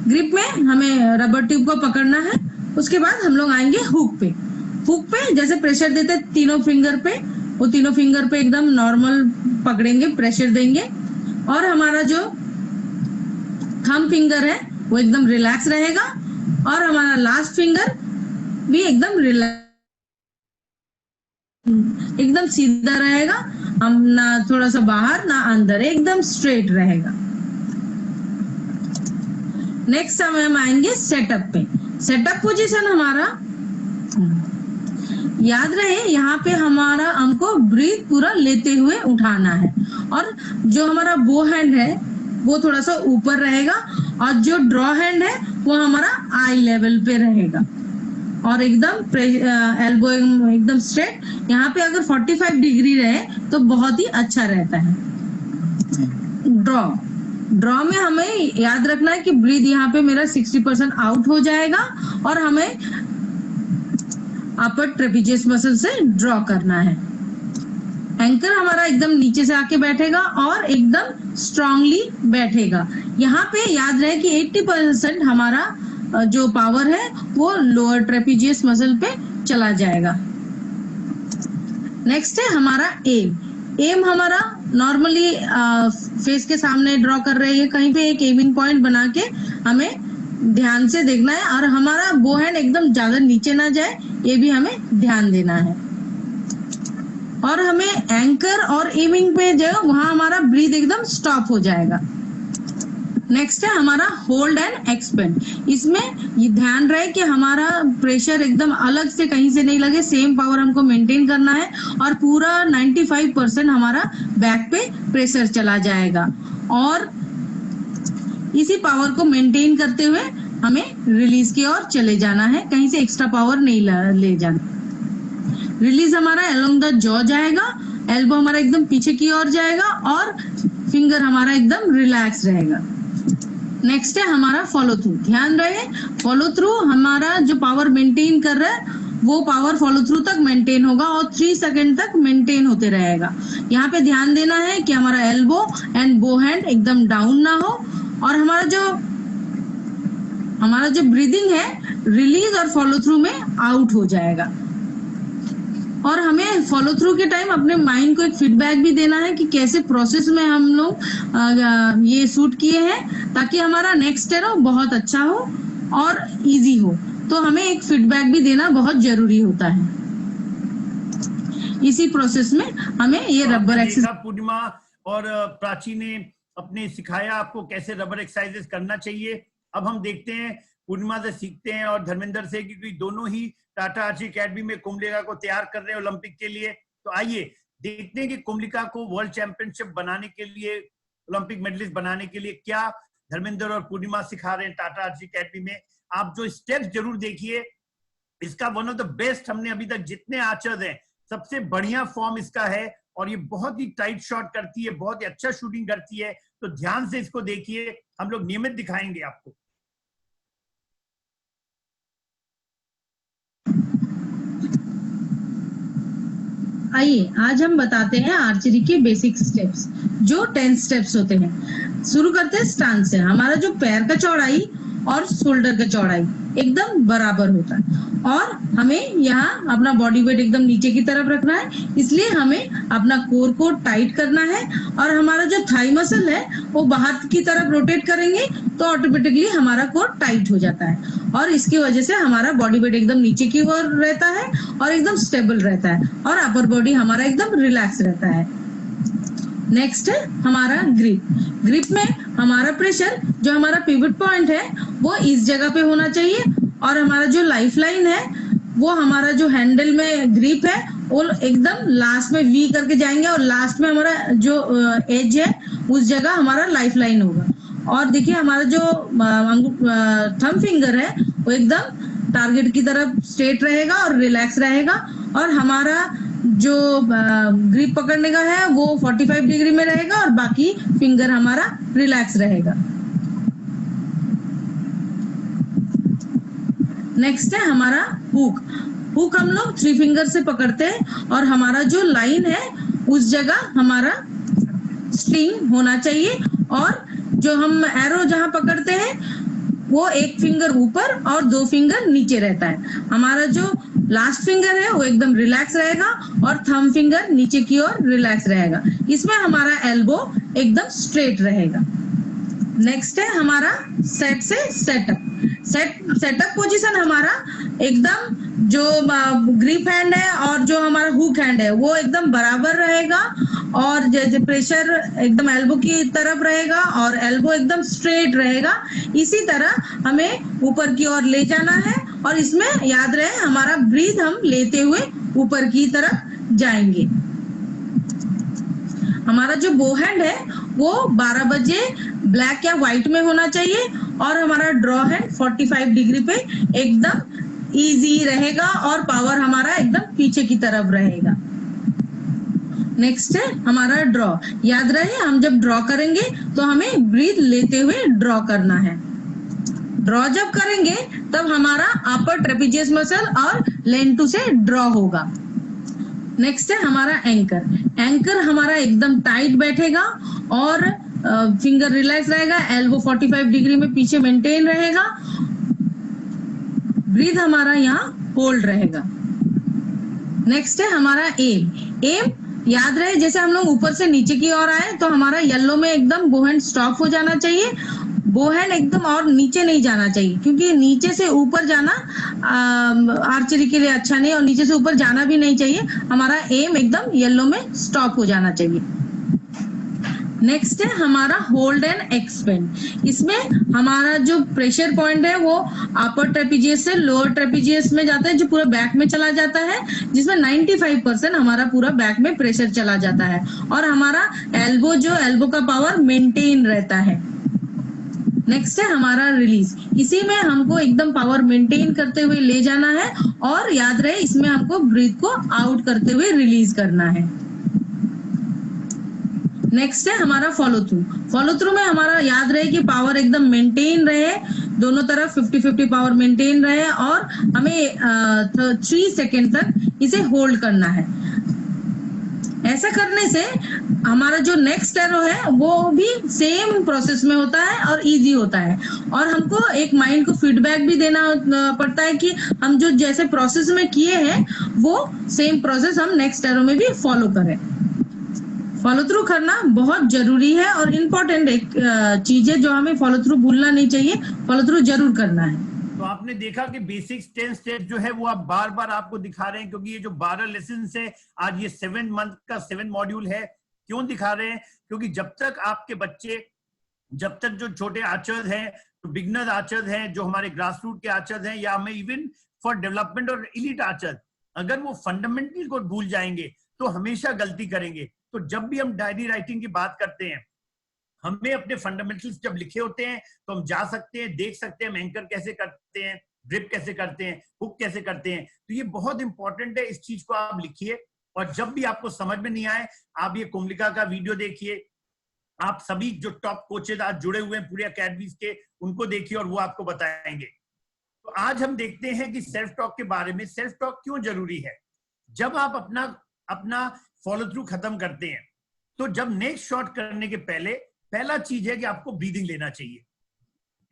ग्रिप में हमें रबर ट्यूब को पकड़ना है। उसके बाद हम लोग आएंगे हुक पे। हुक पे जैसे प्रेशर देते तीनों फिंगर पे, वो तीनों फिंगर पे एकदम नॉर्मल पकड़ेंगे, प्रेशर देंगे और हमारा जो थंब फिंगर है वो एकदम रिलैक्स रहेगा और हमारा लास्ट फिंगर भी एकदम सीधा रहेगा। हम ना थोड़ा सा बाहर ना अंदर, एकदम स्ट्रेट रहेगा। नेक्स्ट हम आएंगे सेटअप पे। सेटअप पोजीशन हमारा याद रहे, यहाँ पे हमको ब्रीथ पूरा लेते हुए उठाना है और जो हमारा बो हैंड है वो थोड़ा सा ऊपर रहेगा, और जो ड्रॉ हैंड है वो हमारा आई लेवल पे रहेगा, और एकदम एल्बो एकदम स्ट्रेट। यहाँ पे अगर 45 डिग्री रहे तो बहुत ही अच्छा रहता है। ड्रॉ में हमें याद रखना है कि ब्रीथ यहाँ पे मेरा 60% आउट हो जाएगा, और हमें अपर ट्रेपेजियस मसल से ड्रॉ करना है। एंकर हमारा एकदम नीचे से आके बैठेगा और एकदम स्ट्रांगली बैठेगा। यहाँ पे याद रहे कि 80% हमारा जो पावर है वो लोअर ट्रेपेजियस मसल पे चला जाएगा। नेक्स्ट है हमारा एम हमारा नॉर्मली फेस के सामने ड्रॉ कर रही है, कहीं पे एक एमिंग पॉइंट बना के हमें ध्यान से देखना है, और हमारा बो हैंड एकदम ज्यादा नीचे ना जाए, ये भी हमें ध्यान देना है। और हमें एंकर और एमिंग पे जो वहां हमारा ब्रीथ एकदम स्टॉप हो जाएगा। नेक्स्ट है हमारा होल्ड एंड एक्सपेंड। इसमें ये ध्यान रहे कि हमारा प्रेशर एकदम अलग से कहीं से नहीं लगे, सेम पावर हमको मेंटेन करना है, और पूरा 95% हमारा बैक पे प्रेशर चला जाएगा, और इसी पावर को मेंटेन करते हुए हमें रिलीज की ओर चले जाना है, कहीं से एक्स्ट्रा पावर नहीं ले जाना। रिलीज हमारा अलोंग द जॉ जाएगा, एल्बो हमारा एकदम पीछे की ओर जाएगा, और फिंगर हमारा एकदम रिलैक्स रहेगा। नेक्स्ट है हमारा फॉलो थ्रू। ध्यान रहे फॉलो थ्रू हमारा जो पावर मेंटेन कर रहा है वो पावर फॉलो थ्रू तक मेंटेन होगा, और 3 सेकंड तक मेंटेन होते रहेगा। यहाँ पे ध्यान देना है कि हमारा एल्बो एंड बो हैंड एकदम डाउन ना हो, और हमारा जो ब्रीदिंग है रिलीज और फॉलो थ्रू में आउट हो जाएगा। और हमें फॉलो थ्रू के टाइम अपने माइंड को एक फीडबैक भी देना है कि कैसे प्रोसेस में हम लोग ये शूट किए हैं, ताकि हमारा नेक्स्ट स्टेप बहुत अच्छा हो और इजी हो। तो हमें एक फीडबैक भी देना बहुत जरूरी होता है। इसी प्रोसेस में हमें ये रबर एक्सरसाइज, पूर्णिमा और प्राची ने अपने सिखाया आपको कैसे रबर एक्सरसाइजेस करना चाहिए। अब हम देखते हैं पूर्णिमा से सीखते हैं और धर्मेंद्र से, क्योंकि दोनों ही टाटा आर्चरी एकेडमी में कुंभलिका को तैयार कर रहे हैं ओलंपिक के लिए। तो आइए देखते हैं कि कुंभलिका को वर्ल्ड चैंपियनशिप बनाने के लिए, ओलंपिक मेडलिस्ट बनाने के लिए क्या धर्मेंद्र और पूर्णिमा सिखा रहे हैं टाटा आर्चरी एकेडमी में। आप जो स्टेप्स जरूर देखिए, इसका वन ऑफ द बेस्ट, हमने अभी तक जितने आर्चर्स हैं सबसे बढ़िया फॉर्म इसका है, और ये बहुत ही टाइट शॉट करती है, बहुत ही अच्छा शूटिंग करती है। तो ध्यान से इसको देखिए, हम लोग नियमित दिखाएंगे आपको। आइए आज हम बताते हैं आर्चरी के बेसिक स्टेप्स, जो 10 स्टेप्स होते हैं। शुरू करते हैं स्टांस से। हमारा जो पैर का चौड़ाई और शोल्डर का चौड़ाई एकदम बराबर होता है, और हमें यहाँ अपना बॉडी वेट एकदम नीचे की तरफ रखना है, इसलिए हमें अपना कोर को टाइट करना है। और हमारा जो थाई मसल है वो बाहर की तरफ रोटेट करेंगे तो ऑटोमेटिकली हमारा कोर टाइट हो जाता है, और इसकी वजह से हमारा बॉडी वेट एकदम नीचे की ओर रहता है और एकदम स्टेबल रहता है, और अपर बॉडी हमारा एकदम रिलैक्स रहता है। नेक्स्ट है हमारा ग्रिप। ग्रिप में हमारा प्रेशर, जो हमारा पिवट पॉइंट है वो इस जगह पे होना चाहिए, और हमारा जो लाइफ लाइन है वो हमारा जो हैंडल में ग्रिप है वो एकदम लास्ट में वी करके जाएंगे, और लास्ट में हमारा जो एज है उस जगह हमारा लाइफ लाइन होगा। और देखिए हमारा जो थंब फिंगर है वो एकदम टारगेट की तरफ स्ट्रेट रहेगा और रिलैक्स रहेगा, और हमारा जो ग्रिप पकड़ने का है वो 45 डिग्री में रहेगा, और बाकी फिंगर हमारा रिलैक्स रहेगा। नेक्स्ट है हमारा हुक। हुक हम लोग 3 फिंगर से पकड़ते हैं, और हमारा जो लाइन है उस जगह हमारा स्ट्रिंग होना चाहिए, और जो हम एरो जहां पकड़ते हैं वो 1 फिंगर ऊपर और 2 फिंगर नीचे रहता है। हमारा जो लास्ट फिंगर है वो एकदम रिलैक्स रहेगा, और थंब फिंगर नीचे की ओर रिलैक्स रहेगा। इसमें हमारा एल्बो एकदम स्ट्रेट रहेगा। नेक्स्ट है हमारा सेट से सेटअप। सेटअप पोजीशन हमारा एकदम जो ग्रिप हैंड है और जो हमारा हुक हैंड है वो एकदम बराबर रहेगा, और जैसे प्रेशर एकदम एल्बो की तरफ रहेगा और एल्बो एकदम स्ट्रेट रहेगा। इसी तरह हमें ऊपर की ओर ले जाना है, और इसमें याद रहे हमारा ब्रीथ हम लेते हुए ऊपर की तरफ जाएंगे। हमारा जो बो हैंड है वो 12 बजे ब्लैक या व्हाइट में होना चाहिए और हमारा ड्रॉ है 45 डिग्री पे, एकदम इजी रहेगा और पावर हमारा एकदम पीछे की तरफ रहेगा। नेक्स्ट है हमारा ड्रॉ। याद रहे हम जब ड्रॉ करेंगे तो हमें ब्रीथ लेते हुए ड्रॉ करना है। ड्रॉ जब करेंगे तब हमारा अपर ट्रेपेजियस मसल और लेंटू से ड्रॉ होगा। नेक्स्ट है हमारा एंकर। एंकर हमारा एकदम टाइट बैठेगा और फिंगर रिलैक्स रहेगा, एल्बो 45 डिग्री में पीछे मेंटेन रहेगा, ब्रीथ हमारा यहाँ होल्ड रहेगा। नेक्स्ट है हमारा एम। एम याद रहे जैसे हम लोग ऊपर से नीचे की ओर आए तो हमारा येलो में एकदम बो हैंड स्टॉप हो जाना चाहिए, बो हैंड एकदम और नीचे नहीं जाना चाहिए, क्योंकि नीचे से ऊपर जाना आर्चरी के लिए अच्छा नहीं और नीचे से ऊपर जाना भी नहीं चाहिए। हमारा एम एकदम येलो में स्टॉप हो जाना चाहिए। नेक्स्ट है हमारा होल्ड एंड एक्सपेंड। इसमें हमारा जो प्रेशर पॉइंट है वो अपर ट्रेपेजियस से लोअर ट्रेपेजियस में जाता है, जो पूरा बैक में चला जाता है, जिसमें 95% हमारा पूरा बैक में प्रेशर चला जाता है और हमारा एल्बो का पावर मेंटेन रहता है। नेक्स्ट है हमारा रिलीज। इसी में हमको एकदम पावर मेंटेन करते हुए ले जाना है और याद रहे इसमें हमको ब्रीथ को आउट करते हुए रिलीज करना है। नेक्स्ट है हमारा फॉलो थ्रू। फॉलो थ्रू में हमारा याद रहे कि पावर एकदम मेंटेन रहे, दोनों तरफ 50-50 पावर मेंटेन रहे और हमें 3 सेकेंड तक इसे होल्ड करना है। ऐसा करने से हमारा जो नेक्स्ट एरो है वो भी सेम प्रोसेस में होता है और इजी होता है और हमको एक माइंड को फीडबैक भी देना पड़ता है कि हम जो जैसे प्रोसेस में किए हैं वो सेम प्रोसेस हम नेक्स्ट एरो में भी फॉलो करें। फॉलो थ्रू करना बहुत जरूरी है और इम्पोर्टेंट एक चीज है जो हमें फॉलो थ्रू भूलना नहीं चाहिए, फॉलो थ्रू जरूर करना है। तो आपने देखा कि बेसिक्स 10 स्टेप जो है वो आप बार बार आपको दिखा रहे हैं, क्योंकि ये जो 12 लेसन है आज ये 7 मंथ का 7 मॉड्यूल है। क्यों दिखा रहे हैं? क्योंकि जब तक आपके बच्चे, जब तक जो छोटे आर्चर्स हैं, तो बिगनर आर्चर्स हैं, जो हमारे ग्रास रूट के आर्चर्स हैं, या हमें इवन फॉर डेवलपमेंट और एलीट आर्चर्स, अगर वो फंडामेंटल को भूल जाएंगे तो हमेशा गलती करेंगे। तो जब भी हम डायरी राइटिंग की बात करते हैं, हमें अपने फंडामेंटल्स जब लिखे होते हैं तो हम जा सकते हैं, देख सकते हैं हम एंकर कैसे करते हैं, ड्रिप कैसे करते हैं, हुक कैसे करते हैं। तो ये बहुत इंपॉर्टेंट है, इस चीज को आप लिखिए। और जब भी आपको समझ में नहीं आए, आप ये कोमलिका का वीडियो देखिए, आप सभी जो टॉप कोचेज आज जुड़े हुए हैं पूरे अकेडमीज के, उनको देखिए और वो आपको बताएंगे। तो आज हम देखते हैं कि सेल्फ टॉक के बारे में। सेल्फ टॉक क्यों जरूरी है? जब आप अपना फॉलो थ्रू खत्म करते हैं तो जब नेक्स्ट शॉट करने के पहला चीज है कि आपको ब्रीदिंग लेना चाहिए,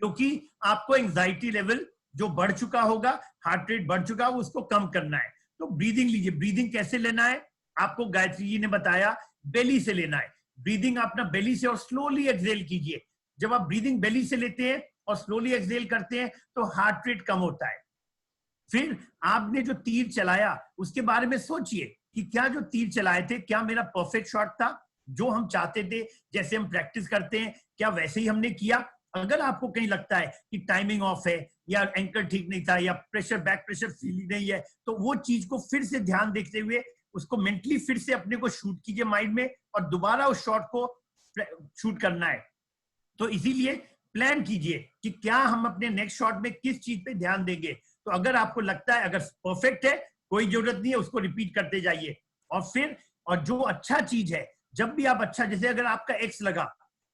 क्योंकि आपको एंजाइटी लेवल जो बढ़ चुका होगा, हार्ट रेट बढ़ चुका होगा, उसको कम करना है। तो ब्रीदिंग लीजिए। ब्रीदिंग कैसे लेना है आपको गायत्री जी ने बताया, बेली से लेना है। ब्रीदिंग अपना बेली से और स्लोली एक्सहेल कीजिए। जब आप ब्रीदिंग बेली से लेते हैं और स्लोली एक्सहेल करते हैं तो हार्ट रेट कम होता है। फिर आपने जो तीर चलाया उसके बारे में सोचिए कि क्या जो तीर चलाए थे, क्या मेरा परफेक्ट शॉट था जो हम चाहते थे, जैसे हम प्रैक्टिस करते हैं, क्या वैसे ही हमने किया? अगर आपको कहीं लगता है कि टाइमिंग ऑफ है या एंकर ठीक नहीं था या प्रेशर, बैक प्रेशर फील नहीं है, तो वो चीज को फिर से ध्यान देखते हुए उसको मेंटली फिर से अपने को शूट कीजिए माइंड में और दोबारा उस शॉट को शूट करना है। तो इसीलिए प्लान कीजिए कि क्या हम अपने नेक्स्ट शॉट में किस चीज पे ध्यान देंगे। तो अगर आपको लगता है अगर परफेक्ट है, कोई जरूरत नहीं है, उसको रिपीट करते जाइए। और जो अच्छा चीज है, जब भी आप अच्छा, जैसे अगर आपका एक्स लगा,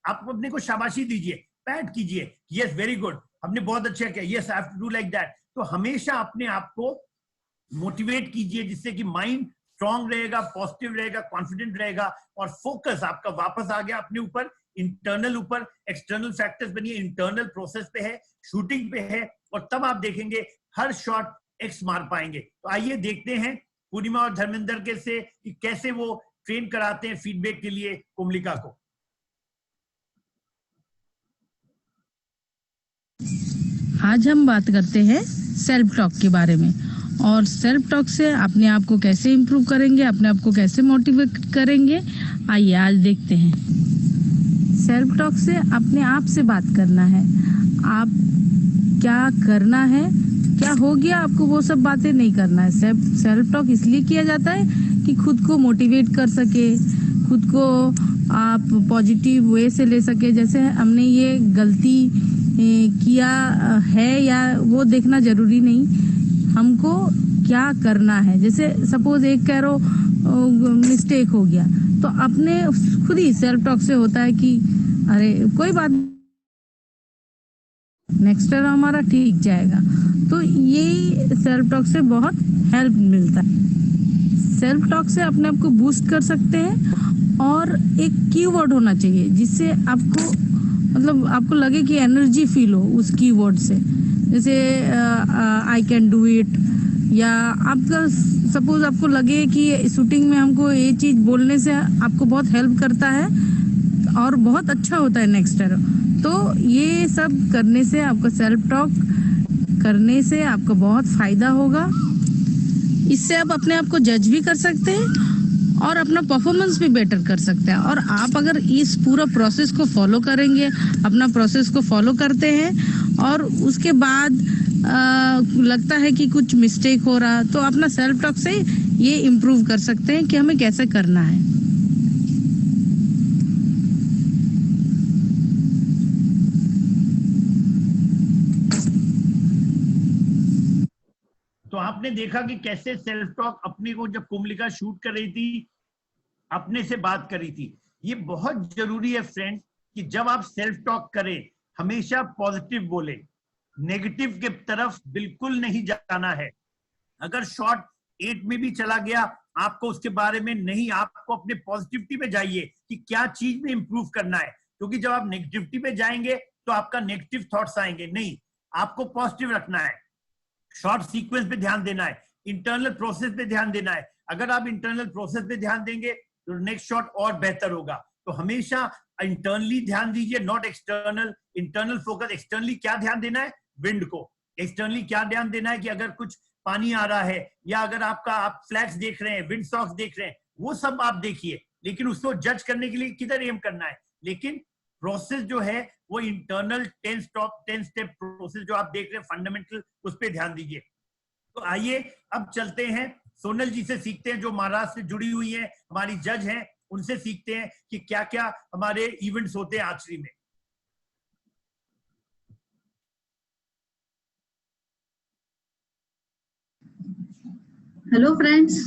आप अपने को शाबाशी दीजिए, पैट कीजिए, यस वेरी गुड, हमने बहुत अच्छा किया, yes I have to do like that. तो हमेशा अपने आप को मोटिवेट कीजिए, जिससे कि माइंड स्ट्रांग रहेगा, पॉजिटिव रहेगा, कॉन्फिडेंट रहेगा और फोकस आपका वापस आ गया अपने ऊपर, इंटरनल ऊपर। एक्सटर्नल फैक्टर्स बनिए, इंटरनल प्रोसेस पे है, शूटिंग पे है, और तब आप देखेंगे हर शॉट एक्स मार पाएंगे। तो आइए देखते हैं पूर्णिमा और धर्मेंद्र के से कि कैसे वो ट्रेन कराते हैं फीडबैक के लिए कोमलिका को। आज हम बात करते हैं सेल्फ टॉक के बारे में, और सेल्फ टॉक से अपने आप को कैसे इम्प्रूव करेंगे, अपने आप को कैसे मोटिवेट करेंगे। आइए आज देखते हैं। सेल्फ टॉक से अपने आप से बात करना है, आप क्या करना है, क्या हो गया, आपको वो सब बातें नहीं करना है। सेल्फ टॉक इसलिए किया जाता है कि खुद को मोटिवेट कर सके, खुद को आप पॉजिटिव वे से ले सके। जैसे हमने ये गलती किया है या वो देखना जरूरी नहीं, हमको क्या करना है। जैसे सपोज एक कैरो मिस्टेक हो गया तो अपने खुद ही सेल्फ टॉक से होता है कि अरे कोई बात, नेक्स्ट एरो हमारा ठीक जाएगा। तो ये सेल्फ टॉक से बहुत हेल्प मिलता है। सेल्फ टॉक से अपने आप को बूस्ट कर सकते हैं और एक कीवर्ड होना चाहिए जिससे आपको मतलब आपको लगे कि एनर्जी फील हो उस कीवर्ड से। जैसे आई कैन डू इट, या आपका सपोज आपको लगे कि शूटिंग में हमको ये चीज बोलने से आपको बहुत हेल्प करता है और बहुत अच्छा होता है नेक्स्ट एरो। तो ये सब करने से, आपको सेल्फ टॉक करने से आपको बहुत फायदा होगा। इससे आप अपने आप को जज भी कर सकते हैं और अपना परफॉर्मेंस भी बेटर कर सकते हैं। और आप अगर इस पूरा प्रोसेस को फॉलो करेंगे, अपना प्रोसेस को फॉलो करते हैं और उसके बाद लगता है कि कुछ मिस्टेक हो रहा, तो अपना सेल्फ टॉक से ये इम्प्रूव कर सकते हैं कि हमें कैसे करना है। तो आपने देखा कि कैसे सेल्फ टॉक अपने को, जब कुमलिका शूट कर रही थी, अपने से बात कर रही थी। ये बहुत जरूरी है फ्रेंड कि जब आप सेल्फ टॉक करें हमेशा पॉजिटिव बोले, नेगेटिव के तरफ बिल्कुल नहीं जाना है। अगर शॉट 8 में भी चला गया आपको उसके बारे में नहीं, आपको अपने पॉजिटिविटी में जाइए कि क्या चीज में इंप्रूव करना है। क्योंकि जब आप नेगेटिविटी में जाएंगे तो आपका नेगेटिव थॉट्स आएंगे। नहीं, आपको पॉजिटिव रखना है, शॉर्ट सीक्वेंस पे ध्यान देना है, इंटरनल प्रोसेस पे ध्यान देना है। अगर आप इंटरनल प्रोसेस पे ध्यान देंगे तो नेक्स्ट शॉट और बेहतर होगा। तो हमेशा इंटरनली ध्यान दीजिए, not external. Internal focus, externally क्या ध्यान देना है, विंड को। एक्सटर्नली क्या ध्यान देना है कि अगर कुछ पानी आ रहा है या अगर आप फ्लैग्स देख रहे हैं, विंड सॉक्स देख रहे हैं, वो सब आप देखिए। लेकिन उसको जज करने के लिए किधर एम करना है। लेकिन प्रोसेस जो है वो इंटरनल 10 स्टेप प्रोसेस जो आप देख रहे हैं फंडामेंटल, उस पर ध्यान दीजिए। तो आइए अब चलते हैं, सोनल जी से सीखते हैं जो महाराष्ट्र से जुड़ी हुई है, हमारी जज हैं, उनसे सीखते हैं कि क्या क्या हमारे इवेंट्स होते हैं आर्चरी में। Hello friends,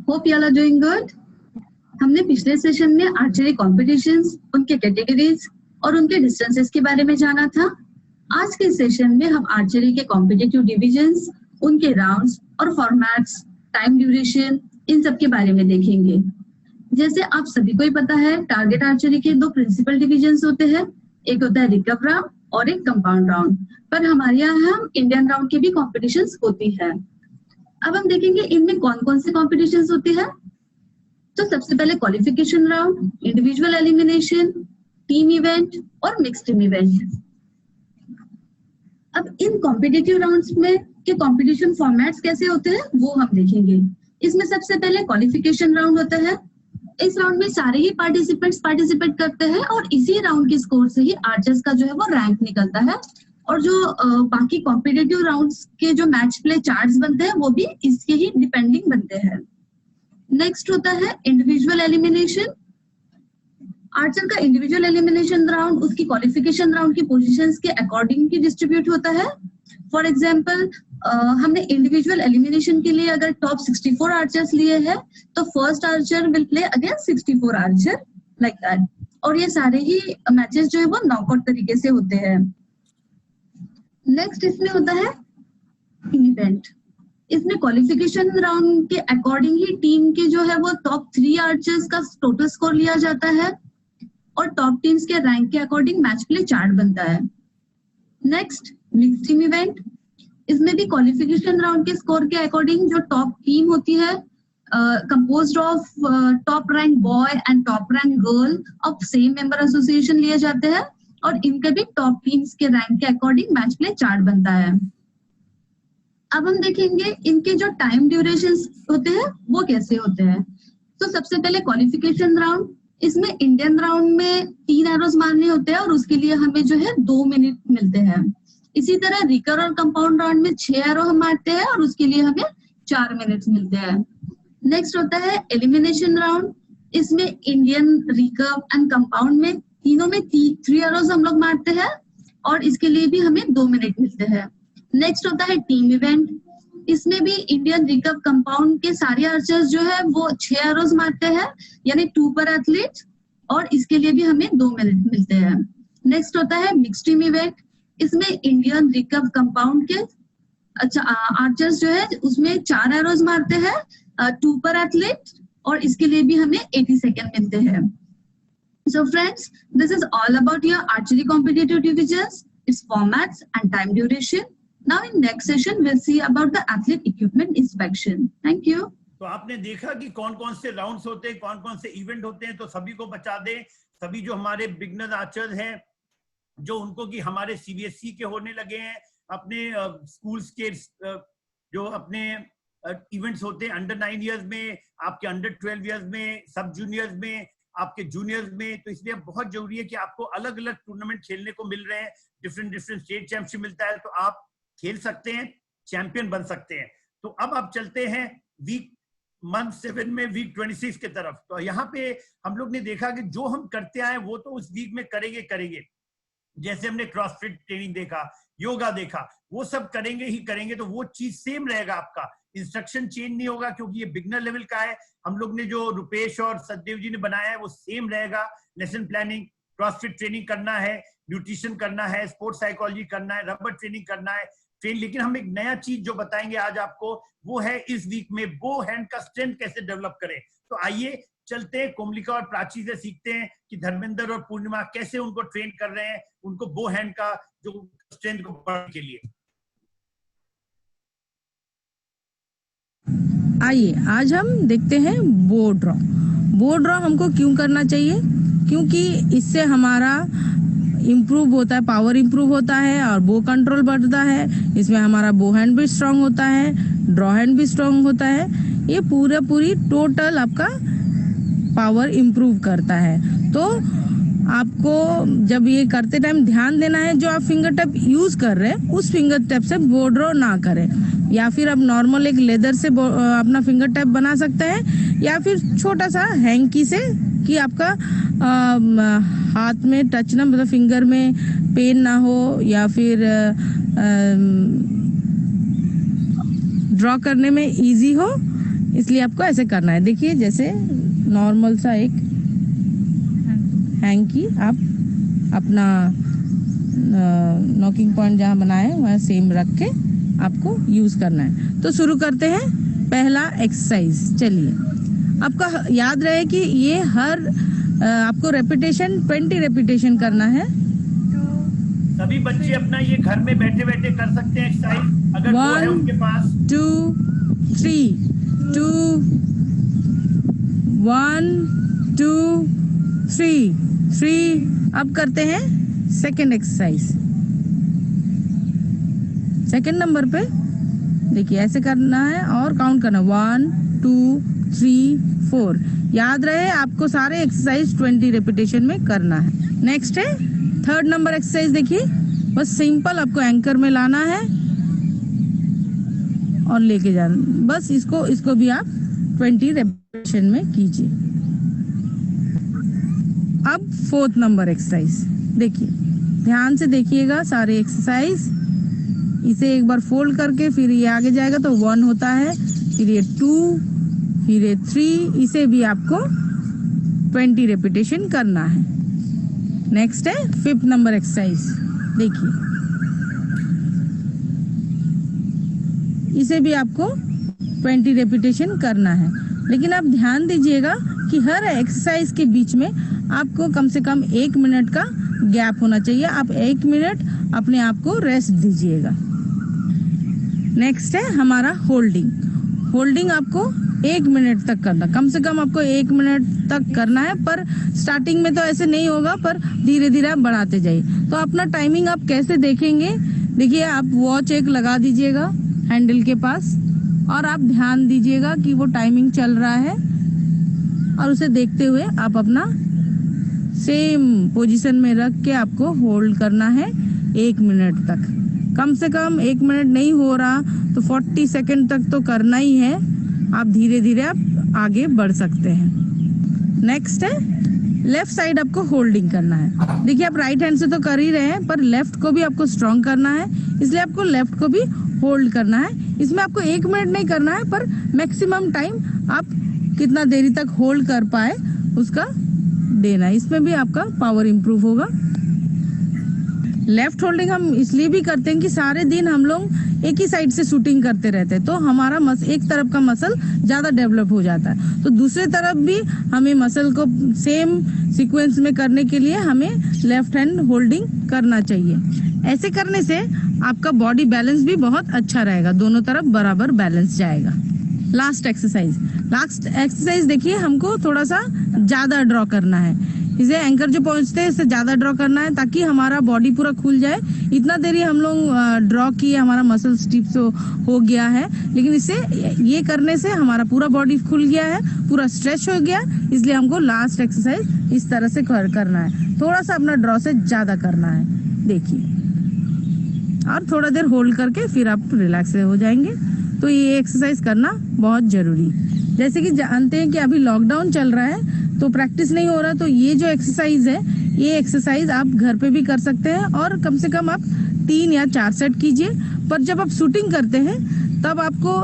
hope you are doing good. हमने पिछले सेशन में आर्चरी कॉम्पिटिशन्स, उनके कैटेगरीज और उनके डिस्टेंसेस के बारे में जाना था। आज के सेशन में हम आर्चरी के कॉम्पिटिटिव डिविजन्स, उनके राउंड्स और फॉर्मेट्स, टाइम ड्यूरेशन, इन सब के बारे में देखेंगे। जैसे आप सभी को ही पता है, टारगेट आर्चरी के 2 प्रिंसिपल डिविजन्स होते हैं, एक होता है रिकर्व राउंड और एक कंपाउंड राउंड। पर हमारे यहाँ इंडियन राउंड की भी कॉम्पिटिशन्स होती है। अब हम देखेंगे इनमें कौन कौन से कॉम्पिटिशन्स होती है। तो सबसे पहले qualification round, individual elimination, team event और मिक्स्ड टीम इवेंट। अब इन कॉम्पिटिटिव राउंड्स में के कॉम्पिटिशन फॉर्मेट्स कैसे होते हैं वो हम देखेंगे। इसमें सबसे पहले क्वालिफिकेशन राउंड होता है। इस राउंड में सारे ही पार्टिसिपेंट्स पार्टिसिपेट करते हैं और इसी राउंड के स्कोर से ही आर्चर्स का जो है वो रैंक निकलता है। और जो बाकी कॉम्पिटिटिव राउंड्स के जो मैच प्ले चार्ट्स बनते हैं वो भी इसके ही डिपेंडिंग बनते हैं। नेक्स्ट होता है इंडिविजुअल एलिमिनेशन। आर्चर का इंडिविजुअल एलिमिनेशन राउंड उसकी क्वालिफिकेशन राउंड की पोजीशंस के अकॉर्डिंग की डिस्ट्रीब्यूट होता है। फॉर एग्जांपल, हमने इंडिविजुअल एलिमिनेशन के लिए अगर टॉप 64 आर्चर्स लिए हैं तो first Archer will play against 64 Archer, like that. और ये सारे ही मैचेस जो है वो नॉकआउट तरीके से होते हैं। नेक्स्ट इसमें होता है टीम इवेंट। इसमें क्वालिफिकेशन राउंड के अकॉर्डिंग ही टीम के जो है वो टॉप 3 आर्चर्स का टोटल स्कोर लिया जाता है और टॉप टीम्स के रैंक के अकॉर्डिंग मैच प्ले चार्ट बनता है। Next mixed team event. इसमें भी क्वालिफिकेशन राउंड के स्कोर के अकॉर्डिंग जो टॉप टीम होती है composed of top rank boy and top rank girl of same member association लिए जाते हैं और इनके भी टॉप टीम्स के रैंक के अकॉर्डिंग मैच प्ले चार्ट बनता है। अब हम देखेंगे इनके जो टाइम ड्यूरेशंस होते हैं वो कैसे होते हैं। तो सबसे पहले क्वालिफिकेशन राउंड। इसमें इंडियन राउंड में 3 एरोज मारने होते हैं और उसके लिए हमें जो है 2 मिनट मिलते हैं। इसी तरह रिकर और कंपाउंड राउंड में 6 एरो हम मारते हैं और उसके लिए हमें 4 मिनट मिलते हैं। नेक्स्ट होता है एलिमिनेशन राउंड। इसमें इंडियन रिकर्व एंड कंपाउंड में तीनों में 3 एरोज हम लोग मारते हैं और इसके लिए भी हमें 2 मिनट मिलते हैं। नेक्स्ट होता है टीम इवेंट। इसमें भी इंडियन रिकर्व कंपाउंड के सारे आर्चर्स जो है वो 6 एरोज मारते हैं, यानी 2 पर एथलीट, और इसके लिए भी हमें 2 मिनट मिलते हैं। नेक्स्ट होता है मिक्स टीम इवेंट। इसमें इंडियन रिकर्व कंपाउंड के आर्चर्स जो है उसमें 4 एरोज मारते हैं, 2 पर एथलीट, और इसके लिए भी हमें 80 सेकेंड मिलते हैं। So friends, this is all about your archery competitive divisions, its formats and time duration. Now in next session, we'll see about the athlete equipment inspection. Thank you. तो आपने देखा कि कौन कौन से राउंड्स होते हैं, कौन कौन से इवेंट होते हैं, तो सभी को बता दें। सभी जो हमारे बिगनर आर्चर्स हैं, जो उनको कि हमारे सीबीएसई के होने लगे हैं, अपने स्कूल्स के जो अपने इवेंट्स होते हैं अंडर 9 इयर्स में, आपके अंडर 12 इयर्स में, सब जूनियर्स में, आपके जूनियर्स में, तो इसलिए बहुत जरूरी है कि आपको अलग अलग टूर्नामेंट खेलने को मिल रहे हैं। डिफरेंट स्टेट चैंपियनशिप मिलता है, तो आप खेल सकते हैं, चैंपियन बन सकते हैं। तो अब आप चलते हैं मंथ 7 में वीक 26 की तरफ। तो यहाँ पे हम लोग ने देखा कि जो हम करते आए वो तो उस वीक में करेंगे। जैसे हमने क्रॉसफिट ट्रेनिंग देखा, योगा देखा, वो सब करेंगे ही करेंगे, तो वो चीज सेम रहेगा। आपका इंस्ट्रक्शन चेंज नहीं होगा, क्योंकि ये बिगनर लेवल का है। हम लोग ने जो रुपेश और सचदेव जी ने बनाया है वो सेम रहेगा। लेसन प्लानिंग, क्रॉसफिट ट्रेनिंग करना है, न्यूट्रिशन करना है, स्पोर्ट्स साइकोलॉजी करना है, रबर ट्रेनिंग करना है, लेकिन हम एक नया चीज जो बताएंगे आज आपको, वो है इस वीक में बो हैंड का स्ट्रेंथ कैसे डेवलप करें। तो आइए चलते हैं, कोमलिका और प्राची से सीखते हैं कि धर्मेंद्र और पूर्णिमा कैसे उनको ट्रेन कर रहे हैं, उनको बो हैंड का जो स्ट्रेंथ को बढ़ाने के लिए। आइए आज हम देखते हैं बो ड्रॉ। बो ड्रॉ हमको क्यों करना चाहिए? क्योंकि इससे हमारा इम्प्रूव होता है, पावर इम्प्रूव होता है और बो कंट्रोल बढ़ता है। इसमें हमारा बो हैंड भी स्ट्रांग होता है, ड्रॉ हैंड भी स्ट्रांग होता है। ये पूरी टोटल आपका पावर इम्प्रूव करता है। तो आपको जब ये करते टाइम ध्यान देना है, जो आप फिंगर टिप यूज कर रहे हैं उस फिंगर टिप से बो ड्रॉ ना करें, या फिर आप नॉर्मल एक लेदर से अपना फिंगर टिप बना सकते हैं, या फिर छोटा सा हैंकी से कि आपका हाथ में टच ना, मतलब फिंगर में पेन ना हो, या फिर ड्रॉ करने में इजी हो, इसलिए आपको ऐसे करना है। देखिए जैसे नॉर्मल सा एक हैंकी आप अपना नॉकिंग पॉइंट जहाँ बनाए वहाँ सेम रख के आपको यूज करना है। तो शुरू करते हैं पहला एक्सरसाइज। चलिए, आपका याद रहे कि ये हर आपको रेपिटेशन 20 रेपिटेशन करना है। सभी बच्चे अपना ये घर में बैठे बैठे कर सकते हैं एक्सरसाइज, अगर वो है उनके पास। 2 3 2 1 2 3 3। अब करते हैं सेकेंड एक्सरसाइज। सेकेंड नंबर पे देखिए ऐसे करना है और काउंट करना, 1 2 3 4। याद रहे आपको सारे एक्सरसाइज 20 रेपिटेशन में करना है। नेक्स्ट है थर्ड नंबर एक्सरसाइज। देखिए बस सिंपल आपको एंकर में लाना है और लेके जाना, बस इसको भी आप 20 रेपिटेशन में कीजिए। अब फोर्थ नंबर एक्सरसाइज देखिए, ध्यान से देखिएगा सारे एक्सरसाइज। इसे एक बार फोल्ड करके फिर ये आगे जाएगा तो 1 होता है, फिर ये 2, फिर ये 3। इसे भी आपको 20 रेपिटेशन करना है। नेक्स्ट है फिफ्थ नंबर एक्सरसाइज। देखिए इसे भी आपको 20 रेपिटेशन करना है, लेकिन आप ध्यान दीजिएगा कि हर एक्सरसाइज के बीच में आपको कम से कम 1 मिनट का गैप होना चाहिए। आप 1 मिनट अपने आप को रेस्ट दीजिएगा। नेक्स्ट है हमारा होल्डिंग। होल्डिंग आपको 1 मिनट तक करना, कम से कम आपको 1 मिनट तक करना है, पर स्टार्टिंग में तो ऐसे नहीं होगा, पर धीरे धीरे आप बढ़ाते जाइए। तो अपना टाइमिंग आप कैसे देखेंगे? देखिए आप वॉच एक लगा दीजिएगा हैंडल के पास और आप ध्यान दीजिएगा कि वो टाइमिंग चल रहा है, और उसे देखते हुए आप अपना सेम पोजीशन में रख के आपको होल्ड करना है 1 मिनट तक। कम से कम 1 मिनट नहीं हो रहा तो 40 सेकंड तक तो करना ही है। आप धीरे धीरे आप आगे बढ़ सकते हैं। नेक्स्ट है लेफ्ट साइड आपको होल्डिंग करना है। देखिए आप राइट हैंड से तो कर ही रहे हैं, पर लेफ्ट को भी आपको स्ट्रॉन्ग करना है, इसलिए आपको लेफ्ट को भी होल्ड करना है। इसमें आपको 1 मिनट नहीं करना है, पर मैक्सिमम टाइम आप कितना देरी तक होल्ड कर पाए उसका देना है। इसमें भी आपका पावर इंप्रूव होगा। लेफ्ट होल्डिंग हम इसलिए भी करते हैं कि सारे दिन हम लोग एक ही साइड से शूटिंग करते रहते हैं, तो हमारा एक तरफ का मसल ज्यादा डेवलप हो जाता है, तो दूसरे तरफ भी हमें मसल को सेम सीक्वेंस में करने के लिए हमें लेफ्ट हैंड होल्डिंग करना चाहिए। ऐसे करने से आपका बॉडी बैलेंस भी बहुत अच्छा रहेगा, दोनों तरफ बराबर बैलेंस जाएगा। लास्ट एक्सरसाइज देखिए, हमको थोड़ा सा ज्यादा ड्रॉ करना है। इसे एंकर जो पहुंचते हैं इससे ज्यादा ड्रॉ करना है, ताकि हमारा बॉडी पूरा खुल जाए। इतना देरी हम लोग ड्रॉ किए, हमारा मसल स्टिफ हो गया है, लेकिन इससे ये करने से हमारा पूरा बॉडी खुल गया है, पूरा स्ट्रेच हो गया। इसलिए हमको लास्ट एक्सरसाइज इस तरह से करना है, थोड़ा सा अपना ड्रॉ से ज्यादा करना है। देखिए, और थोड़ा देर होल्ड करके फिर आप रिलैक्स हो जाएंगे। तो ये एक्सरसाइज करना बहुत जरूरी। जैसे कि जानते हैं कि अभी लॉकडाउन चल रहा है, तो प्रैक्टिस नहीं हो रहा, तो ये जो एक्सरसाइज है, ये एक्सरसाइज आप घर पे भी कर सकते हैं, और कम से कम आप 3 या 4 सेट कीजिए। पर जब आप शूटिंग करते हैं तब आपको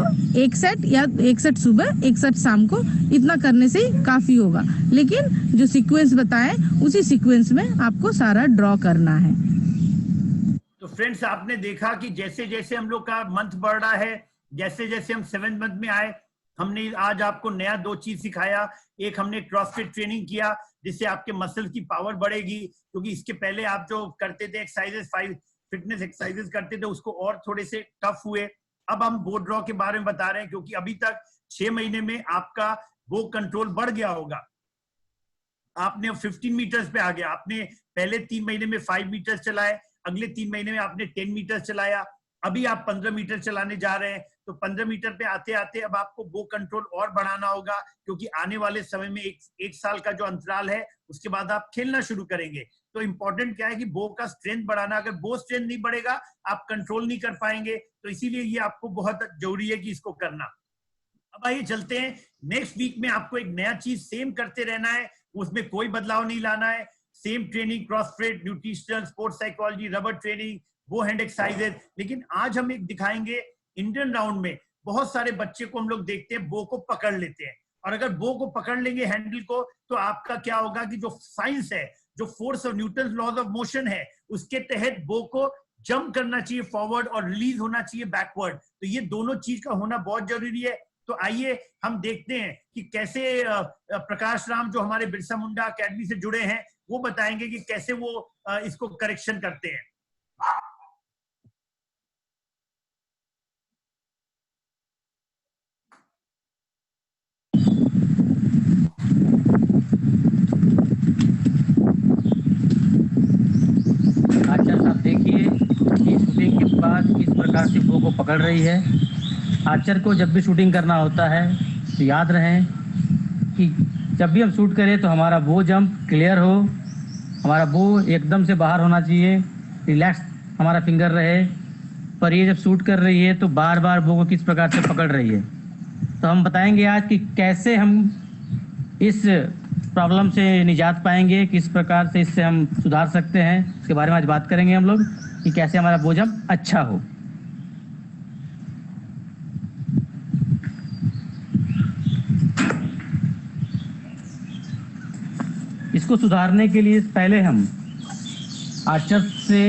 1 सेट या 1 सेट सुबह 1 सेट शाम को, इतना करने से ही काफी होगा। लेकिन जो सीक्वेंस बताए उसी सीक्वेंस में आपको सारा ड्रॉ करना है। तो फ्रेंड्स, आपने देखा कि जैसे जैसे हम लोग का मंथ बढ़ रहा है, जैसे जैसे हम 7th मंथ में आए, हमने आज आपको नया 2 चीज सिखाया। एक, हमने क्रॉसफिट ट्रेनिंग किया, जिससे आपके मसल की पावर बढ़ेगी, क्योंकि इसके पहले आप जो करते थे एक्सरसाइजेस, 5 फिटनेस एक्सरसाइजेस करते थे, उसको और थोड़े से टफ हुए। अब हम बो ड्रॉ के बारे में बता रहे हैं, क्योंकि अभी तक 6 महीने में आपका बो कंट्रोल बढ़ गया होगा। आपने 15 मीटर्स पे आ गया। आपने पहले 3 महीने में 5 मीटर्स चलाए, अगले 3 महीने में आपने 10 मीटर्स चलाया, अभी आप 15 मीटर चलाने जा रहे हैं। तो 15 मीटर पे आते आते अब आपको बो कंट्रोल और बढ़ाना होगा, क्योंकि आने वाले समय में एक साल का जो अंतराल है, उसके बाद आप खेलना शुरू करेंगे। तो इंपॉर्टेंट क्या है कि बो का स्ट्रेंथ बढ़ाना। अगर बो स्ट्रेंथ नहीं बढ़ेगा, आप कंट्रोल नहीं कर पाएंगे। तो इसीलिए ये आपको बहुत जरूरी है कि इसको करना। अब आइए चलते हैं, नेक्स्ट वीक में आपको एक नया चीज सेम करते रहना है, उसमें कोई बदलाव नहीं लाना है। Same training, CrossFit, nutrition, sports psychology, rubber training, वो हैंड एक्सरसाइजेज। लेकिन आज हम एक दिखाएंगे इंडियन राउंड में। बहुत सारे बच्चे को हम लोग देखते हैं बो को पकड़ लेते हैं, और अगर बो को पकड़ लेंगे हैंडल को, तो आपका क्या होगा कि जो साइंस है, जो force of Newton laws of motion है, उसके तहत बो को जंप करना चाहिए फॉरवर्ड और रिलीज होना चाहिए बैकवर्ड। तो ये दोनों चीज का होना बहुत जरूरी है। तो आइए हम देखते हैं कि कैसे प्रकाश राम, जो हमारे बिरसा मुंडा अकेडमी से जुड़े हैं, वो बताएंगे कि कैसे वो इसको करेक्शन करते हैं। आचार्य साहब देखिए कि शूटिंग के बाद किस प्रकार से बो को पकड़ रही है। आचार्य को जब भी शूटिंग करना होता है तो याद रहे कि जब भी हम शूट करें तो हमारा बो जंप क्लियर हो, हमारा बो एकदम से बाहर होना चाहिए, रिलैक्स हमारा फिंगर रहे। पर ये जब शूट कर रही है तो बार बार बो को किस प्रकार से पकड़ रही है। तो हम बताएंगे आज कि कैसे हम इस प्रॉब्लम से निजात पाएंगे, किस प्रकार से इससे हम सुधार सकते हैं, इसके बारे में आज बात करेंगे हम लोग कि कैसे हमारा बो जंप अच्छा हो। इसको सुधारने के लिए पहले हम आर्चर से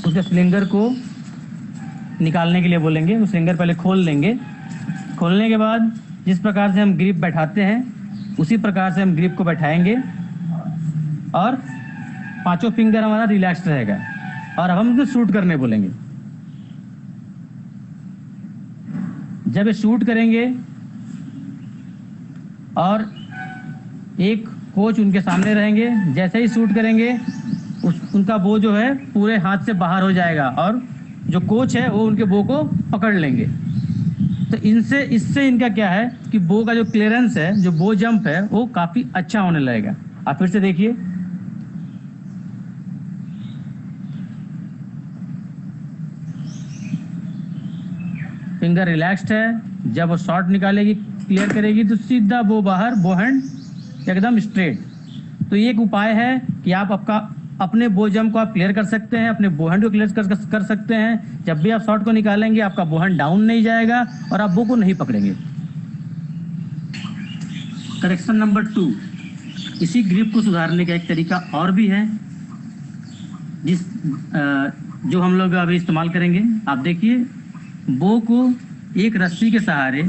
उसके स्लिंगर को निकालने के लिए बोलेंगे। वो स्लिंगर पहले खोल लेंगे। खोलने के बाद जिस प्रकार से हम ग्रिप बैठाते हैं उसी प्रकार से हम ग्रिप को बैठाएंगे, और 5 फिंगर हमारा रिलैक्स रहेगा। और अब हम इसे शूट करने बोलेंगे। जब ये शूट करेंगे और एक कोच उनके सामने रहेंगे, जैसे ही शूट करेंगे उनका बो जो है पूरे हाथ से बाहर हो जाएगा, और जो कोच है वो उनके बो को पकड़ लेंगे। तो इससे इनका क्या है कि बो का जो क्लियरेंस है, जो बो जंप है, वो काफी अच्छा होने लगेगा। आप फिर से देखिए, फिंगर रिलैक्स्ड है। जब वो शॉट निकालेगी, क्लियर करेगी, तो सीधा बो बाहर, बो हैंड एकदम स्ट्रेट। तो ये एक उपाय है कि आप अपने बो जंप को आप क्लियर कर सकते हैं, अपने बोहन को क्लियर कर सकते हैं। जब भी आप शॉट को निकालेंगे आपका बोहन डाउन नहीं जाएगा और आप बो को नहीं पकड़ेंगे। करेक्शन नंबर 2, इसी ग्रिप को सुधारने का एक तरीका और भी है जो हम लोग अभी इस्तेमाल करेंगे। आप देखिए, बो को एक रस्सी के सहारे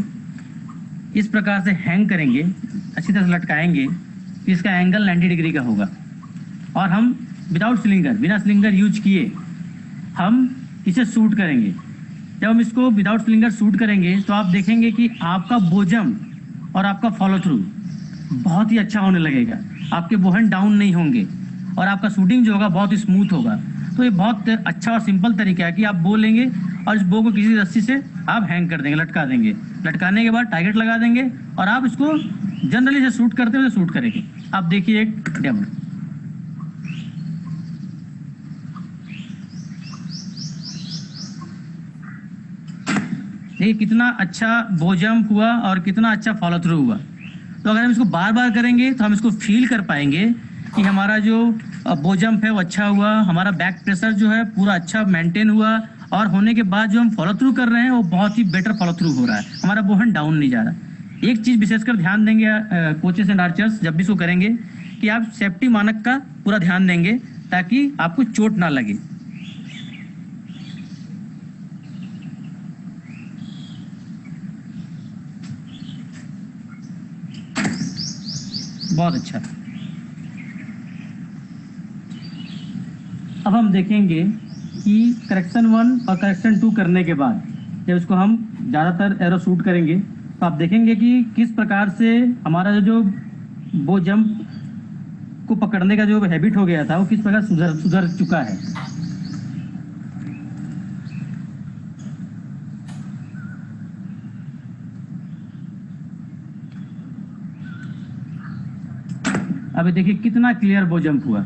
इस प्रकार से हैंग करेंगे, अच्छी तरह से लटकाएंगे कि इसका एंगल 90 डिग्री का होगा और हम विदाउट स्लिंगर, बिना स्लिंगर यूज किए हम इसे शूट करेंगे। जब हम इसको विदाउट स्लिंगर शूट करेंगे तो आप देखेंगे कि आपका बो जंप और आपका फॉलो थ्रू बहुत ही अच्छा होने लगेगा। आपके बोहन डाउन नहीं होंगे और आपका शूटिंग जो होगा बहुत ही स्मूथ होगा। तो ये बहुत अच्छा और सिंपल तरीका है कि आप बो लेंगे और इस बो को किसी रस्सी से आप हैंग कर देंगे, लटका देंगे। लटकाने के बाद टारगेट लगा देंगे और आप इसको जनरली से शूट करते हुए शूट करेंगे। आप देखिए एक डेमो। देखिए कितना अच्छा बो जंप हुआ और कितना अच्छा फॉलो थ्रू हुआ। तो अगर हम इसको बार बार करेंगे तो हम इसको फील कर पाएंगे कि हमारा जो बो जंप है वो अच्छा हुआ, हमारा बैक प्रेशर जो है पूरा अच्छा मेंटेन हुआ और होने के बाद जो हम फॉलो थ्रू कर रहे हैं वो बहुत ही बेटर फॉलो थ्रू हो रहा है, हमारा बोहन डाउन नहीं जा रहा। एक चीज विशेषकर ध्यान देंगे कोचेस एंड आर्चर्स जब भी इसको करेंगे कि आप सेफ्टी मानक का पूरा ध्यान देंगे ताकि आपको चोट ना लगे। बहुत अच्छा। अब हम देखेंगे कि करेक्शन 1 और करेक्शन 2 करने के बाद जब इसको हम ज़्यादातर एरो शूट करेंगे तो आप देखेंगे कि किस प्रकार से हमारा जो बो जंप को पकड़ने का जो हैबिट हो गया था वो किस प्रकार सुधर चुका है। अभी देखिए कितना क्लियर बो जंप हुआ।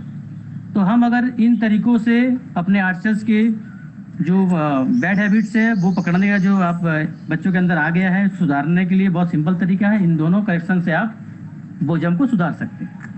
तो हम अगर इन तरीकों से अपने आर्चर्स के जो बैड हैबिट्स है वो पकड़ने का जो आप बच्चों के अंदर आ गया है, सुधारने के लिए बहुत सिंपल तरीका है। इन दोनों करेक्शन से आप बो जंप को सुधार सकते हैं।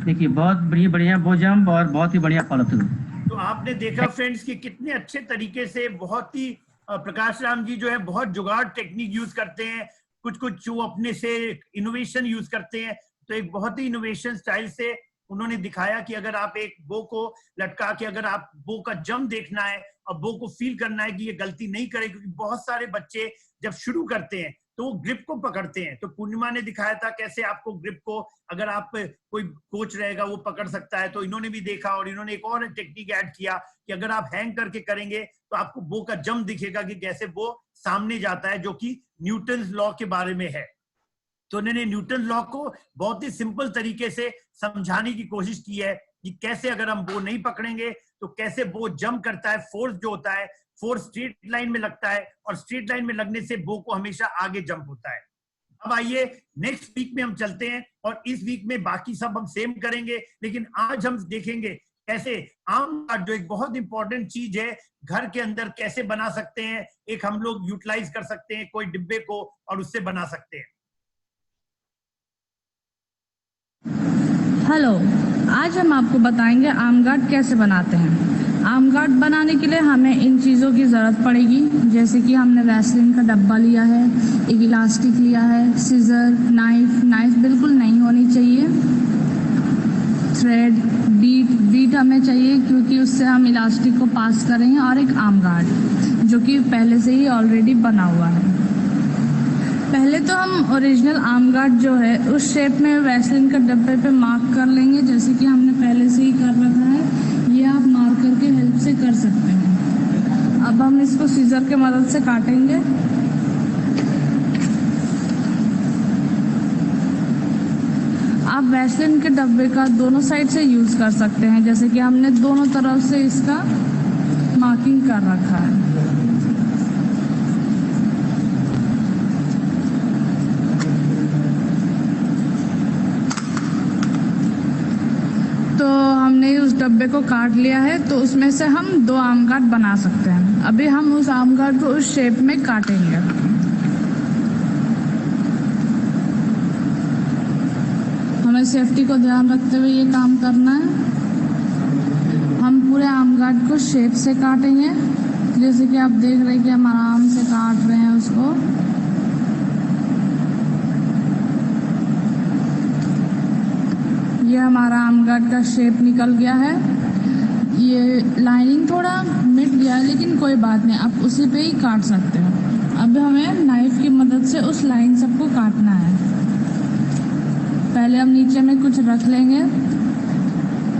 देखिए बहुत बढ़िया बो जंप और बहुत ही बढ़िया फॉलो थ्रू। तो आपने देखा फ्रेंड्स कि कितने अच्छे तरीके से बहुत ही प्रकाश राम जी जो है बहुत जुगाड़ टेक्निक यूज करते हैं, कुछ जो अपने से इनोवेशन यूज करते हैं। तो एक बहुत ही इनोवेशन स्टाइल से उन्होंने दिखाया कि अगर आप एक बो को लटका के अगर आप बो का जंप देखना है और बो को फील करना है कि ये गलती नहीं करे, क्योंकि बहुत सारे बच्चे जब शुरू करते हैं तो वो ग्रिप को पकड़ते हैं। तो पूर्णिमा ने दिखाया था कैसे आपको ग्रिप को अगर आप कोई कोच रहेगा वो पकड़ सकता है। तो इन्होंने भी देखा और इन्होंने एक और टेक्निक ऐड किया कि अगर आप हैंग करके करेंगे तो आपको बो का जंप दिखेगा कि कैसे बो सामने जाता है, जो कि न्यूटन लॉ के बारे में है। तो उन्होंने न्यूटन लॉ को बहुत ही सिंपल तरीके से समझाने की कोशिश की है कि कैसे अगर हम बो नहीं पकड़ेंगे तो कैसे बो जंप करता है। फोर्स जो होता है, फोर्स स्ट्रेट लाइन में लगता है और स्ट्रेट लाइन में लगने से बो को हमेशा आगे जंप होता है। अब आइए नेक्स्ट वीक में हम चलते हैं और इस वीक में बाकी सब हम सेम करेंगे, लेकिन आज हम देखेंगे कैसे आम गार्ड जो एक बहुत इंपॉर्टेंट चीज है घर के अंदर कैसे बना सकते हैं। एक हम लोग यूटिलाइज कर सकते हैं कोई डिब्बे को और उससे बना सकते हैं। हेलो, आज हम आपको बताएंगे आर्म गार्ड कैसे बनाते हैं। आर्म गार्ड बनाने के लिए हमें इन चीज़ों की ज़रूरत पड़ेगी, जैसे कि हमने वैसलीन का डब्बा लिया है, एक इलास्टिक लिया है, सीजर, नाइफ बिल्कुल नहीं होनी चाहिए, थ्रेड, बीट हमें चाहिए क्योंकि उससे हम इलास्टिक को पास करेंगे, और एक आर्म गार्ड जो कि पहले से ही ऑलरेडी बना हुआ है। पहले तो हम ओरिजिनल आर्म गार्ड जो है उस शेप में वैसलीन के डब्बे पे मार्क कर लेंगे, जैसे कि हमने पहले से ही कर रखा है। ये आप मार्कर के हेल्प से कर सकते हैं। अब हम इसको सीजर के मदद से काटेंगे। आप वैसलीन के डब्बे का दोनों साइड से यूज कर सकते हैं, जैसे कि हमने दोनों तरफ से इसका मार्किंग कर रखा है। तो हमने उस डब्बे को काट लिया है तो उसमें से हम 2 आम काट बना सकते हैं। अभी हम उस आम काट को उस शेप में काटेंगे। हमें सेफ्टी को ध्यान रखते हुए ये काम करना है। हम पूरे आम काट को शेप से काटेंगे, जैसे कि आप देख रहे हैं कि हम आराम से काट रहे हैं उसको। ये हमारा आम काट का शेप निकल गया है। ये लाइनिंग थोड़ा मिट गया है लेकिन कोई बात नहीं, आप उसी पे ही काट सकते हैं। अब हमें नाइफ की मदद से उस लाइन सबको काटना है। पहले हम नीचे में कुछ रख लेंगे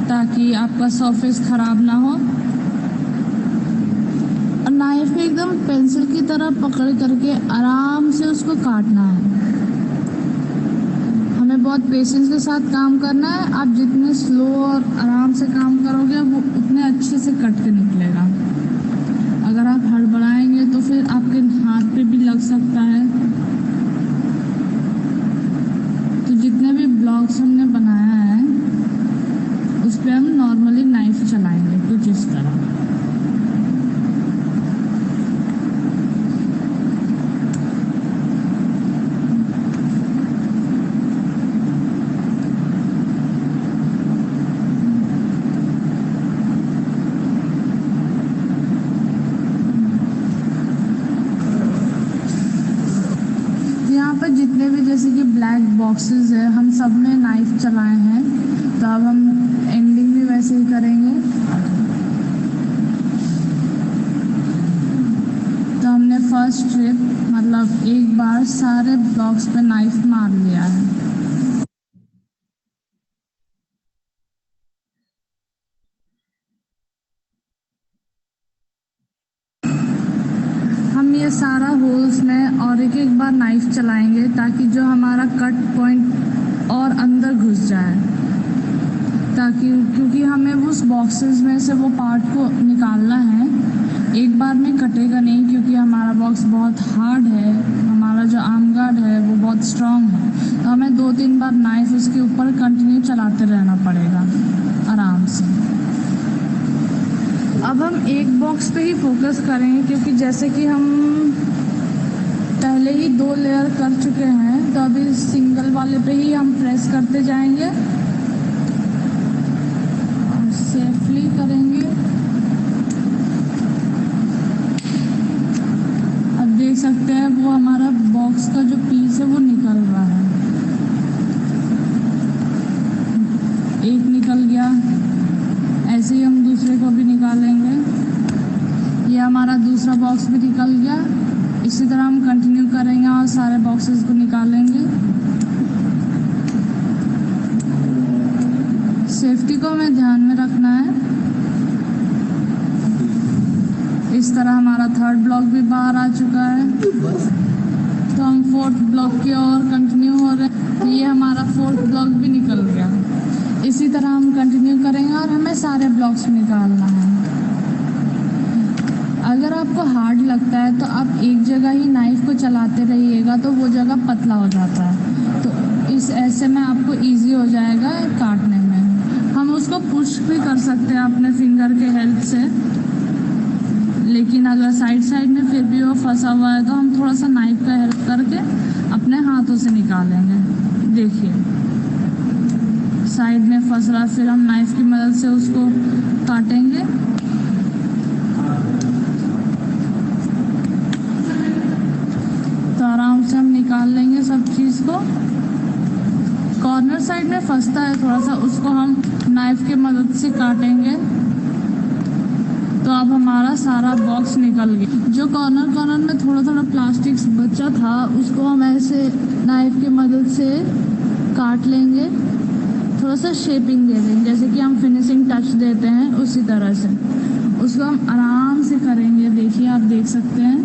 ताकि आपका सरफेस खराब ना हो, और नाइफ को एकदम पेंसिल की तरह पकड़ करके आराम से उसको काटना है। हमें बहुत पेशेंस के साथ काम करना है। आप जितने स्लो और आराम से काम करोगे वो उतने अच्छे से कट के निकलेगा। अगर आप हड़बड़ाएंगे तो फिर आपके हाथ पे भी लग सकता है। तो जितने भी ब्लॉक्स हमने बनाया है उस पर हम नॉर्मली नाइफ चलाएंगे कुछ इस तरह। जितने भी जैसे कि ब्लैक बॉक्सेस है हम सब में नाइफ चलाए हैं, तो अब हम एंडिंग भी वैसे ही करेंगे। तो हमने फर्स्ट ट्रिप मतलब एक बार सारे ब्लॉक्स पे नाइफ मार लिया है। हम ये सारा होल्स में और एक बार नाइफ चलाएंगे ताकि जो हमारा कट पॉइंट और अंदर घुस जाए, ताकि क्योंकि हमें उस बॉक्सेस में से वो पार्ट को निकालना है। एक बार में कटेगा नहीं क्योंकि हमारा बॉक्स बहुत हार्ड है, हमारा जो आर्म गार्ड है वो बहुत स्ट्रॉन्ग है। तो हमें 2-3 बार नाइफ उसके ऊपर कंटिन्यू चलाते रहना पड़ेगा आराम से। अब हम एक बॉक्स पे ही फोकस करेंगे क्योंकि जैसे कि हम पहले ही 2 लेयर कर चुके हैं, तो अभी सिंगल वाले पे ही हम प्रेस करते जाएंगे और सेफली करेंगे। अब देख सकते हैं वो हमारा बॉक्स का जो पीस है वो निकल रहा है। एक निकल गया, ऐसे ही हम दूसरे को भी निकालेंगे। ये हमारा दूसरा बॉक्स भी निकल गया। इसी तरह हम कंटिन्यू करेंगे और सारे बॉक्सेस को निकालेंगे। सेफ्टी को हमें ध्यान में रखना है। इस तरह हमारा 3rd ब्लॉक भी बाहर आ चुका है। तो हम 4th ब्लॉक की ओर कंटिन्यू हो रहे हैं। तो ये हमारा 4th ब्लॉक भी निकल गया। इसी तरह हम कंटिन्यू करेंगे और हमें सारे ब्लॉक्स निकालना है। अगर आपको हार्ड लगता है तो आप एक जगह ही नाइफ को चलाते रहिएगा, तो वो जगह पतला हो जाता है। तो इस ऐसे में आपको इजी हो जाएगा काटने में। हम उसको पुश भी कर सकते हैं अपने फिंगर के हेल्प से, लेकिन अगर साइड में फिर भी वो फंसा हुआ है तो हम थोड़ा सा नाइफ का हेल्प करके अपने हाथों से निकालेंगे। देखिए साइड में फंस रहा, फिर हम नाइफ की मदद से उसको काटेंगे। तो आराम से हम निकाल लेंगे सब चीज़ को। कॉर्नर साइड में फंसता है थोड़ा सा, उसको हम नाइफ की मदद से काटेंगे। तो अब हमारा सारा बॉक्स निकल गया। जो कॉर्नर में थोड़ा प्लास्टिक बचा था उसको हम ऐसे नाइफ की मदद से काट लेंगे, थोड़ा सा शेपिंग दे देंगे, जैसे कि हम फिनिशिंग टच देते हैं उसी तरह से उसको हम आराम से करेंगे। देखिए आप देख सकते हैं।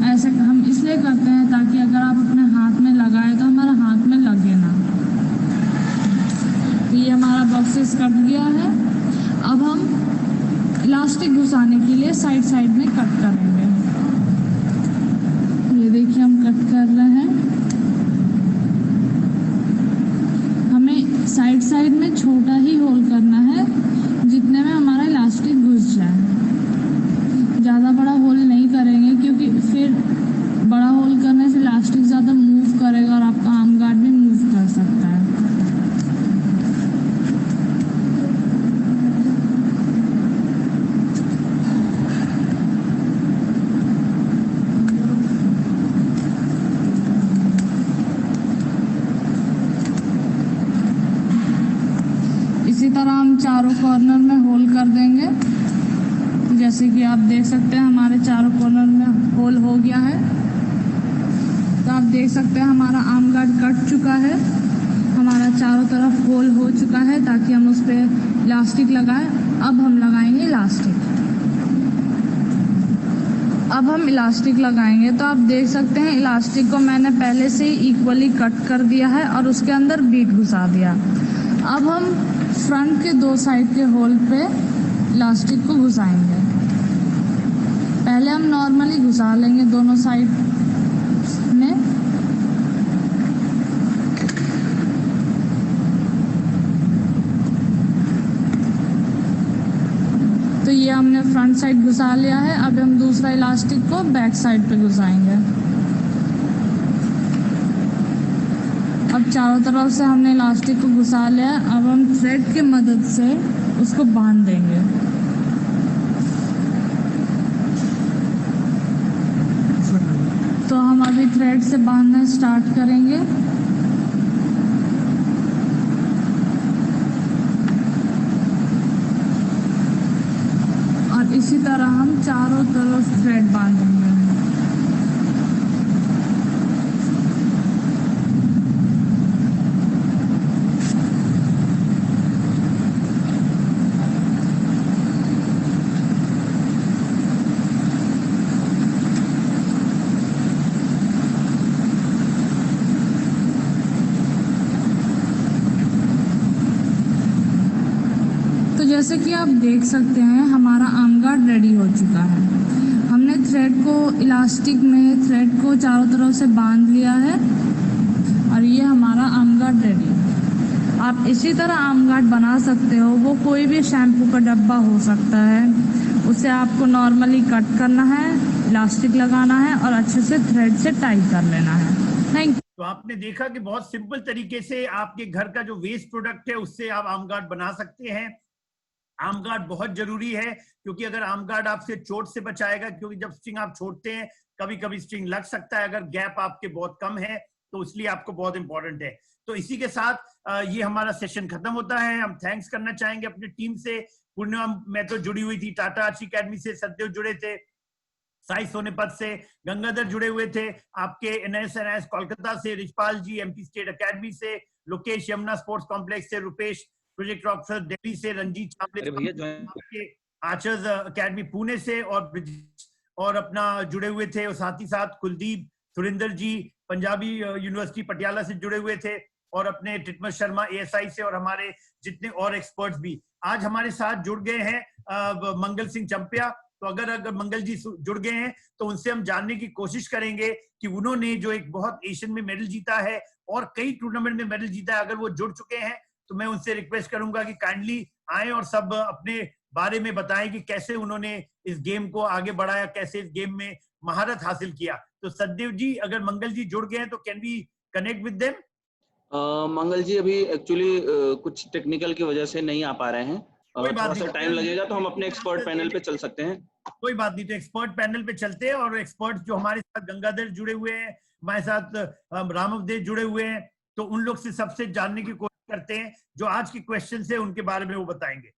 ऐसे हम इसलिए करते हैं ताकि अगर आप अपने हाथ में लगाए तो हमारा हाथ में लगे ना। ये हमारा बॉक्सेस कट गया है। अब हम इलास्टिक घुसाने के लिए साइड में कट करेंगे। ये कर रहे हैं। हमें साइड साइड में छोटा ही होल करना है, जितने में हमारा इलास्टिक घुस जाए। ज़्यादा बड़ा होल नहीं करेंगे, क्योंकि फिर बड़ा होल करने से इलास्टिक ज़्यादा मूव करेगा और आपका आर्म गार्ड भी मूव कर सकता है। इसी तरह हम चारों कॉर्नर में होल कर देंगे। जैसे कि आप देख सकते हैं हमारे चारों कॉर्नर में होल हो गया है। तो आप देख सकते हैं हमारा आर्म गार्ड कट चुका है, हमारा चारों तरफ होल हो चुका है ताकि हम उस पर इलास्टिक लगाएं। अब हम लगाएंगे इलास्टिक। अब हम इलास्टिक लगाएंगे तो आप देख सकते हैं इलास्टिक को मैंने पहले से ही इक्वली कट कर दिया है और उसके अंदर बीट घुसा दिया। अब हम फ्रंट के 2 साइड के होल पे इलास्टिक को घुसाएंगे। पहले हम नॉर्मली घुसा लेंगे दोनों साइड में। तो ये हमने फ्रंट साइड घुसा लिया है। अब हम दूसरा इलास्टिक को बैक साइड पे घुसाएंगे। अब चारों तरफ से हमने इलास्टिक को घुसा लिया। अब हम थ्रेड की मदद से उसको बांध देंगे। तो हम अभी थ्रेड से बांधना स्टार्ट करेंगे। और इसी तरह हम चारों तरफ थ्रेड बांधेंगे। जैसे कि आप देख सकते हैं हमारा आर्म गार्ड रेडी हो चुका है। हमने थ्रेड को इलास्टिक में थ्रेड को चारों तरफ से बांध लिया है और ये हमारा आर्म गार्ड रेडी है। आप इसी तरह आर्म गार्ड बना सकते हो। वो कोई भी शैम्पू का डब्बा हो सकता है, उसे आपको नॉर्मली कट करना है, इलास्टिक लगाना है और अच्छे से थ्रेड से टाई कर लेना है। Thank you. तो आपने देखा कि बहुत सिंपल तरीके से आपके घर का जो वेस्ट प्रोडक्ट है उससे आप आर्म गार्ड बना सकते हैं। आर्म गार्ड बहुत जरूरी है, क्योंकि अगर आर्म गार्ड आपसे चोट से बचाएगा, क्योंकि जब स्ट्रिंग आप छोड़ते हैं कभी कभी स्ट्रिंग लग सकता है अगर गैप आपके बहुत कम है, तो इसलिए आपको बहुत इंपॉर्टेंट है। तो इसी के साथ ये हमारा सेशन खत्म होता है। हम थैंक्स करना चाहेंगे अपनी टीम से। पूर्णिमा मैं तो जुड़ी हुई थी, टाटा आर्ची अकेडमी से सत्यदेव जुड़े थे, साई सोनेपत से गंगाधर जुड़े हुए थे, आपके NIS कोलकाता से रिजपाल जी, MP स्टेट अकेडमी से लोकेश, यमुना स्पोर्ट्स कॉम्प्लेक्स से रुपेश, प्रोजेक्ट ऑफिसर दिल्ली से रंजीत चावले, आपके आर्चर्स अकेडमी पुणे से और अपना जुड़े हुए थे, और साथ ही साथ कुलदीप, सुरेंद्र जी पंजाबी यूनिवर्सिटी पटियाला से जुड़े हुए थे, और अपने टिटमस शर्मा ASI से, और हमारे जितने और एक्सपर्ट्स भी आज हमारे साथ जुड़ गए हैं। मंगल सिंह चंपिया, तो अगर मंगल जी जुड़ गए हैं तो उनसे हम जानने की कोशिश करेंगे कि उन्होंने जो एक बहुत एशियन में मेडल जीता है और कई टूर्नामेंट में मेडल जीता है, अगर वो जुड़ चुके हैं तो मैं उनसे रिक्वेस्ट करूंगा कि काइंडली आए और सब अपने बारे में बताएं कि कैसे उन्होंने इस गेम को आगे बढ़ाया, कैसे इस गेम में महारत हासिल किया। तो सतदेव जी, अगर मंगल जी जुड़ गए हैं तो can we connect with them? Mangal ji अभी एक्चुअली कुछ टेक्निकल की वजह से नहीं आ पा रहे हैं, थोड़ा सा टाइम लगेगा, तो हम अपने एक्सपर्ट पैनल पे चल सकते हैं। कोई बात नहीं, तो एक्सपर्ट पैनल पे चलते हैं, और एक्सपर्ट जो हमारे साथ गंगाधर जुड़े हुए हैं, हमारे साथ रामवदेव जुड़े हुए हैं, तो उन लोग से सबसे जानने की कोशिश करते हैं जो आज की क्वेश्चन है उनके बारे में वो बताएंगे।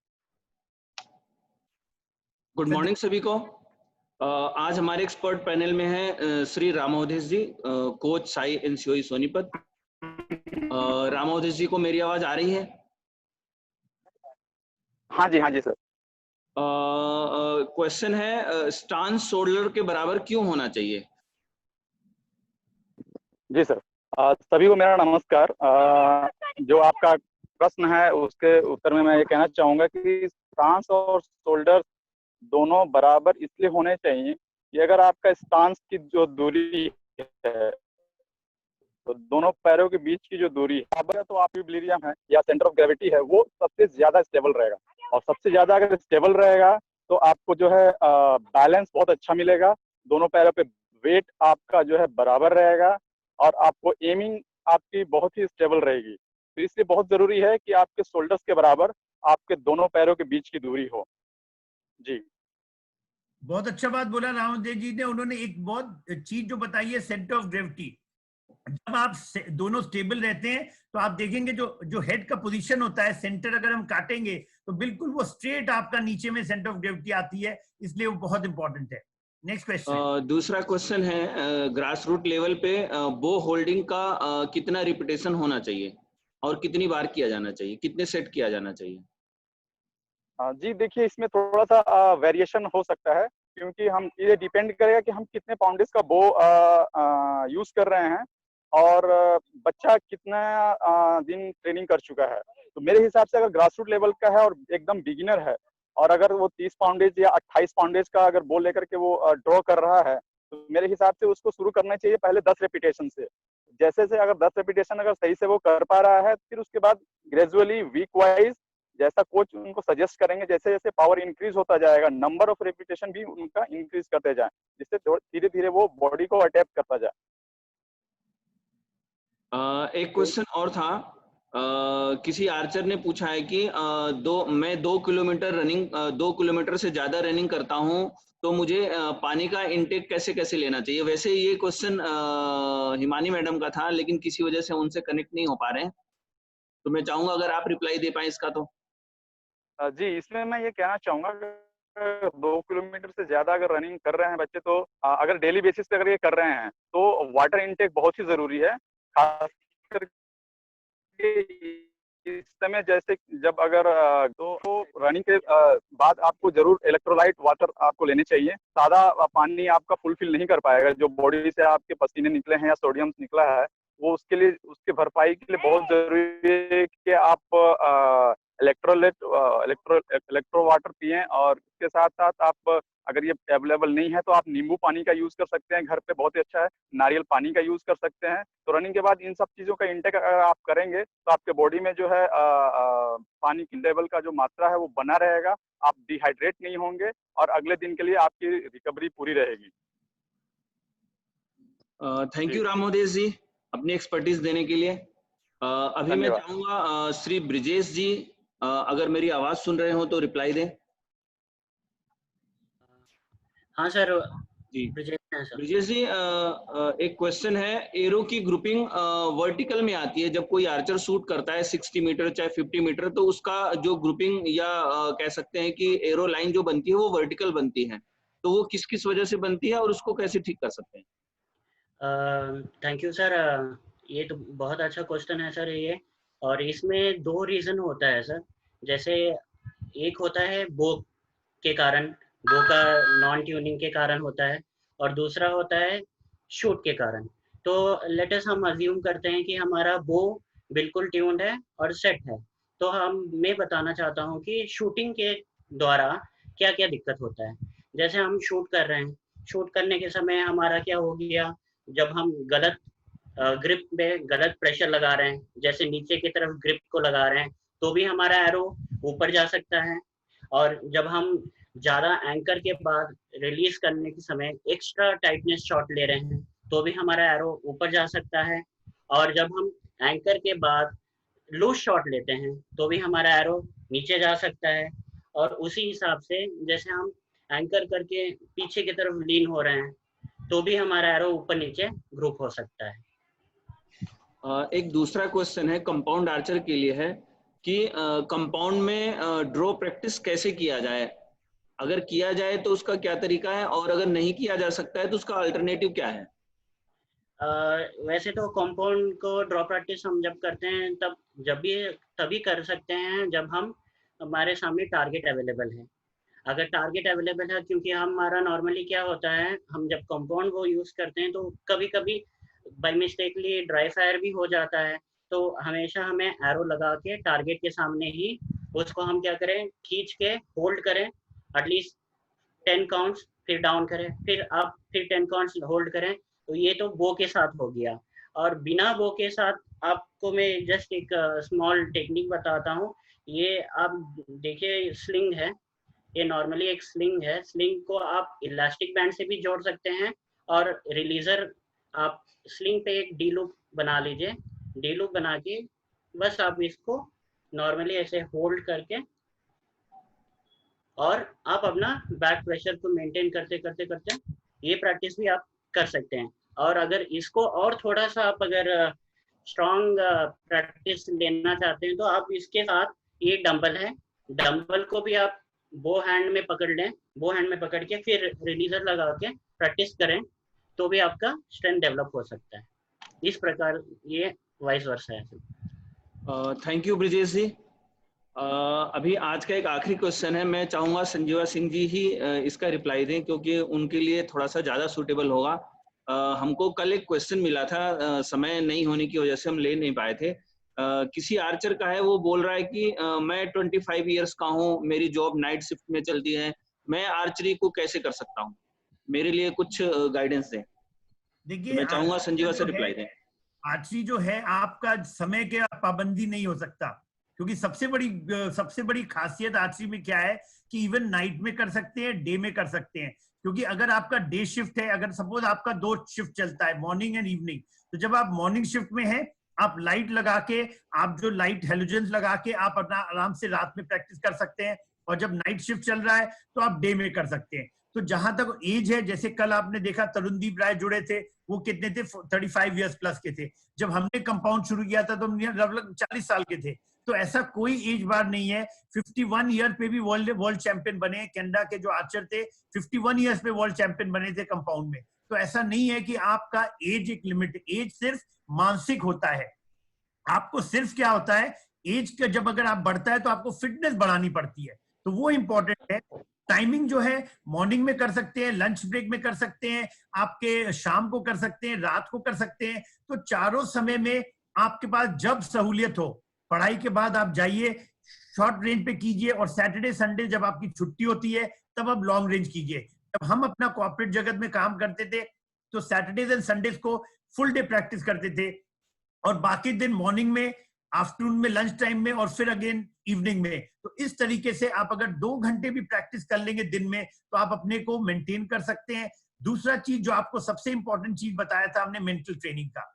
गुड मॉर्निंग सभी को। आज हमारे एक्सपर्ट पैनल में है श्री रामवदेव जी, कोच साई NCOE सोनीपत। रामवदेव जी को मेरी आवाज आ रही है? हाँ जी सर। क्वेश्चन है, स्टांस शोल्डर के बराबर क्यों होना चाहिए? जी सर, सभी को मेरा नमस्कार। जो आपका प्रश्न है उसके उत्तर में मैं ये कहना चाहूंगा कि स्टांस और शोल्डर दोनों बराबर इसलिए होने चाहिए कि अगर आपका स्टांस की जो दूरी है तो दोनों पैरों के बीच की जो दूरी है तो आप इक्विलिब्रियम है या सेंटर ऑफ ग्रेविटी है वो सबसे ज्यादा स्टेबल रहेगा, और सबसे ज्यादा अगर स्टेबल रहेगा तो आपको जो है बैलेंस बहुत अच्छा मिलेगा, दोनों पैरों पे वेट आपका जो है बराबर रहेगा, और आपको एमिंग आपकी बहुत ही स्टेबल रहेगी। तो इसलिए बहुत जरूरी है कि आपके शोल्डर्स के बराबर आपके दोनों पैरों के बीच की दूरी हो। जी, बहुत अच्छा बात बोला रामदेव जी ने। उन्होंने एक बहुत चीज जो बताई है, सेंटर ऑफ ग्रेविटी। जब आप दोनों स्टेबल रहते हैं तो आप देखेंगे जो हेड का पोजीशन होता है, सेंटर अगर हम काटेंगे तो बिल्कुल वो स्ट्रेट आपका नीचे में सेंटर ऑफ ग्रेविटी आती है, इसलिए वो बहुत इंपॉर्टेंट है। Next question. दूसरा क्वेश्चन है, ग्रास रूट लेवल पे बो होल्डिंग का कितना रिपीटेशन होना चाहिए और कितनी बार किया जाना चाहिए, कितने सेट किया जाना चाहिए? जी देखिए, इसमें थोड़ा सा वेरिएशन हो सकता है, क्योंकि हम ये डिपेंड करेगा कि हम कितने पाउंडेज का बो यूज कर रहे हैं और बच्चा कितना दिन ट्रेनिंग कर चुका है। तो मेरे हिसाब से अगर ग्रास रूट लेवल का है और एकदम बिगिनर है, और अगर वो 30 पाउंडेज या 28 पाउंडेज का अगर बो लेकर के वो ड्रॉ कर रहा है, तो मेरे हिसाब से उसको शुरू करना चाहिए पहले 10 रेपिटेशन से। जैसे से अगर 10 रेपिटेशन अगर सही से वो कर पा रहा है, फिर उसके बाद ग्रेजुअली वीक वाइज जैसा कोच उनको सजेस्ट करेंगे, जैसे जैसे पावर इंक्रीज होता जाएगा, नंबर ऑफ रेपिटेशन भी उनका इंक्रीज करते जाए, जिससे धीरे धीरे वो बॉडी को अडेप्ट करता जाए। एक क्वेश्चन और था, किसी आर्चर ने पूछा है कि मैं 2 किलोमीटर रनिंग 2 किलोमीटर से ज्यादा रनिंग करता हूं, तो मुझे पानी का इनटेक कैसे कैसे लेना चाहिए? वैसे ये क्वेश्चन हिमानी मैडम का था, लेकिन किसी वजह से उनसे कनेक्ट नहीं हो पा रहे हैं, तो मैं चाहूंगा अगर आप रिप्लाई दे पाए इसका तो। जी, इसमें मैं ये कहना चाहूंगा, 2 किलोमीटर से ज्यादा अगर रनिंग कर रहे हैं बच्चे, तो अगर डेली बेसिस पे अगर ये कर रहे हैं तो वाटर इनटेक बहुत ही जरूरी है। खास करके इस समय जैसे जब अगर तो रनिंग के बाद आपको जरूर इलेक्ट्रोलाइट वाटर आपको लेने चाहिए। सादा पानी आपका फुलफिल नहीं कर पाएगा, जो बॉडी से आपके पसीने निकले हैं या सोडियम निकला है, वो उसके लिए उसके भरपाई के लिए बहुत जरूरी है कि आप इलेक्ट्रो वाटर पिएं, और इसके साथ साथ आप अगर ये अवेलेबल नहीं है तो आप नींबू पानी का यूज कर सकते हैं, घर पे बहुत ही अच्छा है, नारियल पानी का यूज कर सकते हैं। तो रनिंग के बाद इन सब चीजों का इंटेक अगर आप करेंगे तो आपके बॉडी में जो है पानी की लेवल का जो मात्रा है वो बना रहेगा, आप डिहाइड्रेट नहीं होंगे, और अगले दिन के लिए आपकी रिकवरी पूरी रहेगी। थैंक यू रामोदेश जी अपनी एक्सपर्टीज देने के लिए। अभी मैं चाहूंगा श्री ब्रिजेश जी, अगर मेरी आवाज सुन रहे हो तो रिप्लाई दें। हाँ सर जी ब्रिजेश जी, एक क्वेश्चन है, एरो की ग्रुपिंग वर्टिकल में आती है जब कोई आर्चर शूट करता है 60 मीटर चाहे 50 मीटर, तो उसका जो ग्रुपिंग या कह सकते हैं कि एरो लाइन जो बनती है वो वर्टिकल बनती है, तो वो किस किस वजह से बनती है और उसको कैसे ठीक कर सकते हैं? थैंक यू सर, ये तो बहुत अच्छा क्वेश्चन है सर ये, और इसमें 2 रीजन होता है सर। जैसे एक होता है बो के कारण, बो का नॉन ट्यूनिंग के कारण होता है, और दूसरा होता है शूट के कारण। तो लेट अस हम अज्यूम करते हैं कि हमारा बो बिल्कुल ट्यून्ड है और सेट है, तो मैं बताना चाहता हूँ कि शूटिंग के द्वारा क्या क्या दिक्कत होता है। जैसे हम शूट कर रहे हैं, शूट करने के समय हमारा क्या हो गया, जब हम गलत ग्रिप में गलत प्रेशर लगा रहे हैं, जैसे नीचे की तरफ ग्रिप को लगा रहे हैं, तो भी हमारा एरो ऊपर जा सकता है। और जब हम ज्यादा एंकर के बाद रिलीज करने के समय एक्स्ट्रा टाइटनेस शॉट ले रहे हैं, तो भी हमारा एरो ऊपर जा सकता है। और जब हम एंकर के बाद लूज शॉट लेते हैं, तो भी हमारा एरो नीचे जा सकता है। और उसी हिसाब से जैसे हम एंकर करके पीछे की तरफ लीन हो रहे हैं, तो भी हमारा एरो ऊपर नीचे ग्रुप हो सकता है। एक दूसरा क्वेश्चन है कंपाउंड आर्चर के लिए है कि कंपाउंड में ड्रॉ प्रैक्टिस कैसे किया जाए, अगर किया जाए तो उसका क्या तरीका है, और अगर नहीं किया जा सकता है तो उसका अल्टरनेटिव क्या है? वैसे तो कंपाउंड को ड्रॉ प्रैक्टिस हम जब करते हैं तभी कर सकते हैं जब हमारे सामने टारगेट अवेलेबल है। अगर टारगेट अवेलेबल है, क्योंकि हमारा नॉर्मली क्या होता है, हम जब कंपाउंड वो यूज करते हैं तो कभी कभी बाय मिस्टेकली ड्राई फायर भी हो जाता है, तो हमेशा हमें एरो लगा के टारगेट के सामने ही उसको हम क्या करें, खींच के होल्ड करें एटलीस्ट 10 काउंट्स, फिर डाउन करें, फिर अप, फिर 10 काउंट्स होल्ड करें। तो ये तो बो के साथ हो गया। और बिना बो के साथ आपको मैं जस्ट एक स्मॉल टेक्निक बताता हूँ। ये आप देखिए स्लिंग है, ये नॉर्मली एक स्लिंग है। स्लिंग को आप इलास्टिक बैंड से भी जोड़ सकते हैं और रिलीजर आप स्लिंग पे एक डी लूप बना लीजिए। डी लूप बना के बस आप इसको नॉर्मली ऐसे होल्ड करके और आप अपना बैक प्रेशर को मेंटेन करते करते करते ये प्रैक्टिस भी आप कर सकते हैं। और अगर इसको और थोड़ा सा आप अगर स्ट्रॉन्ग प्रैक्टिस लेना चाहते हैं तो आप इसके साथ ये डंबल है, डंबल को भी आप बो हैंड में पकड़ लें, बो हैंड में पकड़ के फिर रिलीजर लगा के प्रैक्टिस करें तो भी आपका स्ट्रेंथ डेवलप हो सकता है। इस प्रकार ये वाइस वर्सा है। थैंक यू ब्रिजेश जी। अभी आज का एक आखिरी क्वेश्चन है, मैं चाहूंगा संजीवा सिंह जी ही इसका रिप्लाई दें क्योंकि उनके लिए थोड़ा सा ज्यादा सूटेबल होगा। हमको कल एक क्वेश्चन मिला था, समय नहीं होने की वजह से हम ले नहीं पाए थे। किसी आर्चर का है, वो बोल रहा है कि मैं 25 इयर्स का हूँ, मेरी जॉब नाइट शिफ्ट में चलती है, मैं आर्चरी को कैसे कर सकता हूँ, मेरे लिए कुछ गाइडेंस दें। देखिए, मैं चाहूंगा संजीवा से रिप्लाई दें। आर्चरी जो है आपका समय के पाबंदी नहीं हो सकता, क्योंकि सबसे बड़ी खासियत आर्चरी में क्या है कि इवन नाइट में कर सकते हैं, डे में कर सकते हैं। क्योंकि अगर आपका डे शिफ्ट है, अगर सपोज आपका 2 शिफ्ट चलता है, मॉर्निंग एंड इवनिंग, तो जब आप मॉर्निंग शिफ्ट में हैं, आप लाइट लगा के, आप जो लाइट हेलोजेंस लगा के आप अपना आराम से रात में प्रैक्टिस कर सकते हैं। और जब नाइट शिफ्ट चल रहा है तो आप डे में कर सकते हैं। तो जहां तक एज है, जैसे कल आपने देखा तरुणदीप राय जुड़े थे, वो कितने थे, 35 इयर्स प्लस के थे। जब हमने कंपाउंड शुरू किया था तो हम लगभग 40 साल के थे। तो ऐसा कोई एज बार नहीं है। 51 ईयर पे भी वर्ल्ड चैंपियन बने, कनाडा के जो आर्चर थे 51 ईयर्स पे वर्ल्ड चैंपियन बने थे कंपाउंड में। तो ऐसा नहीं है कि आपका एज एक लिमिट, एज सिर्फ मानसिक होता है। आपको सिर्फ क्या होता है, एज का जब अगर आप बढ़ता है तो आपको फिटनेस बढ़ानी पड़ती है, तो वो इंपॉर्टेंट है। टाइमिंग जो है मॉर्निंग में कर सकते हैं, लंच ब्रेक में कर सकते हैं, आपके शाम को कर सकते हैं, रात को कर सकते हैं। तो चारों समय में आपके पास जब सहूलियत हो, पढ़ाई के बाद आप जाइए, शॉर्ट रेंज पे कीजिए, और सैटरडे संडे जब आपकी छुट्टी होती है तब आप लॉन्ग रेंज कीजिए। जब हम अपना कॉर्पोरेट जगत में काम करते थे तो सैटरडेज एंड संडेज को फुल डे प्रैक्टिस करते थे, और बाकी दिन मॉर्निंग में, आफ्टरनून में, लंच टाइम में, और फिर अगेन इवनिंग में। तो इस तरीके से आप अगर 2 घंटे भी प्रैक्टिस कर लेंगे दिन में तो आप अपने को मेंटेन कर सकते हैं। दूसरा चीज जो आपको सबसे इंपॉर्टेंट चीज बताया था हमने, मेंटल ट्रेनिंग का।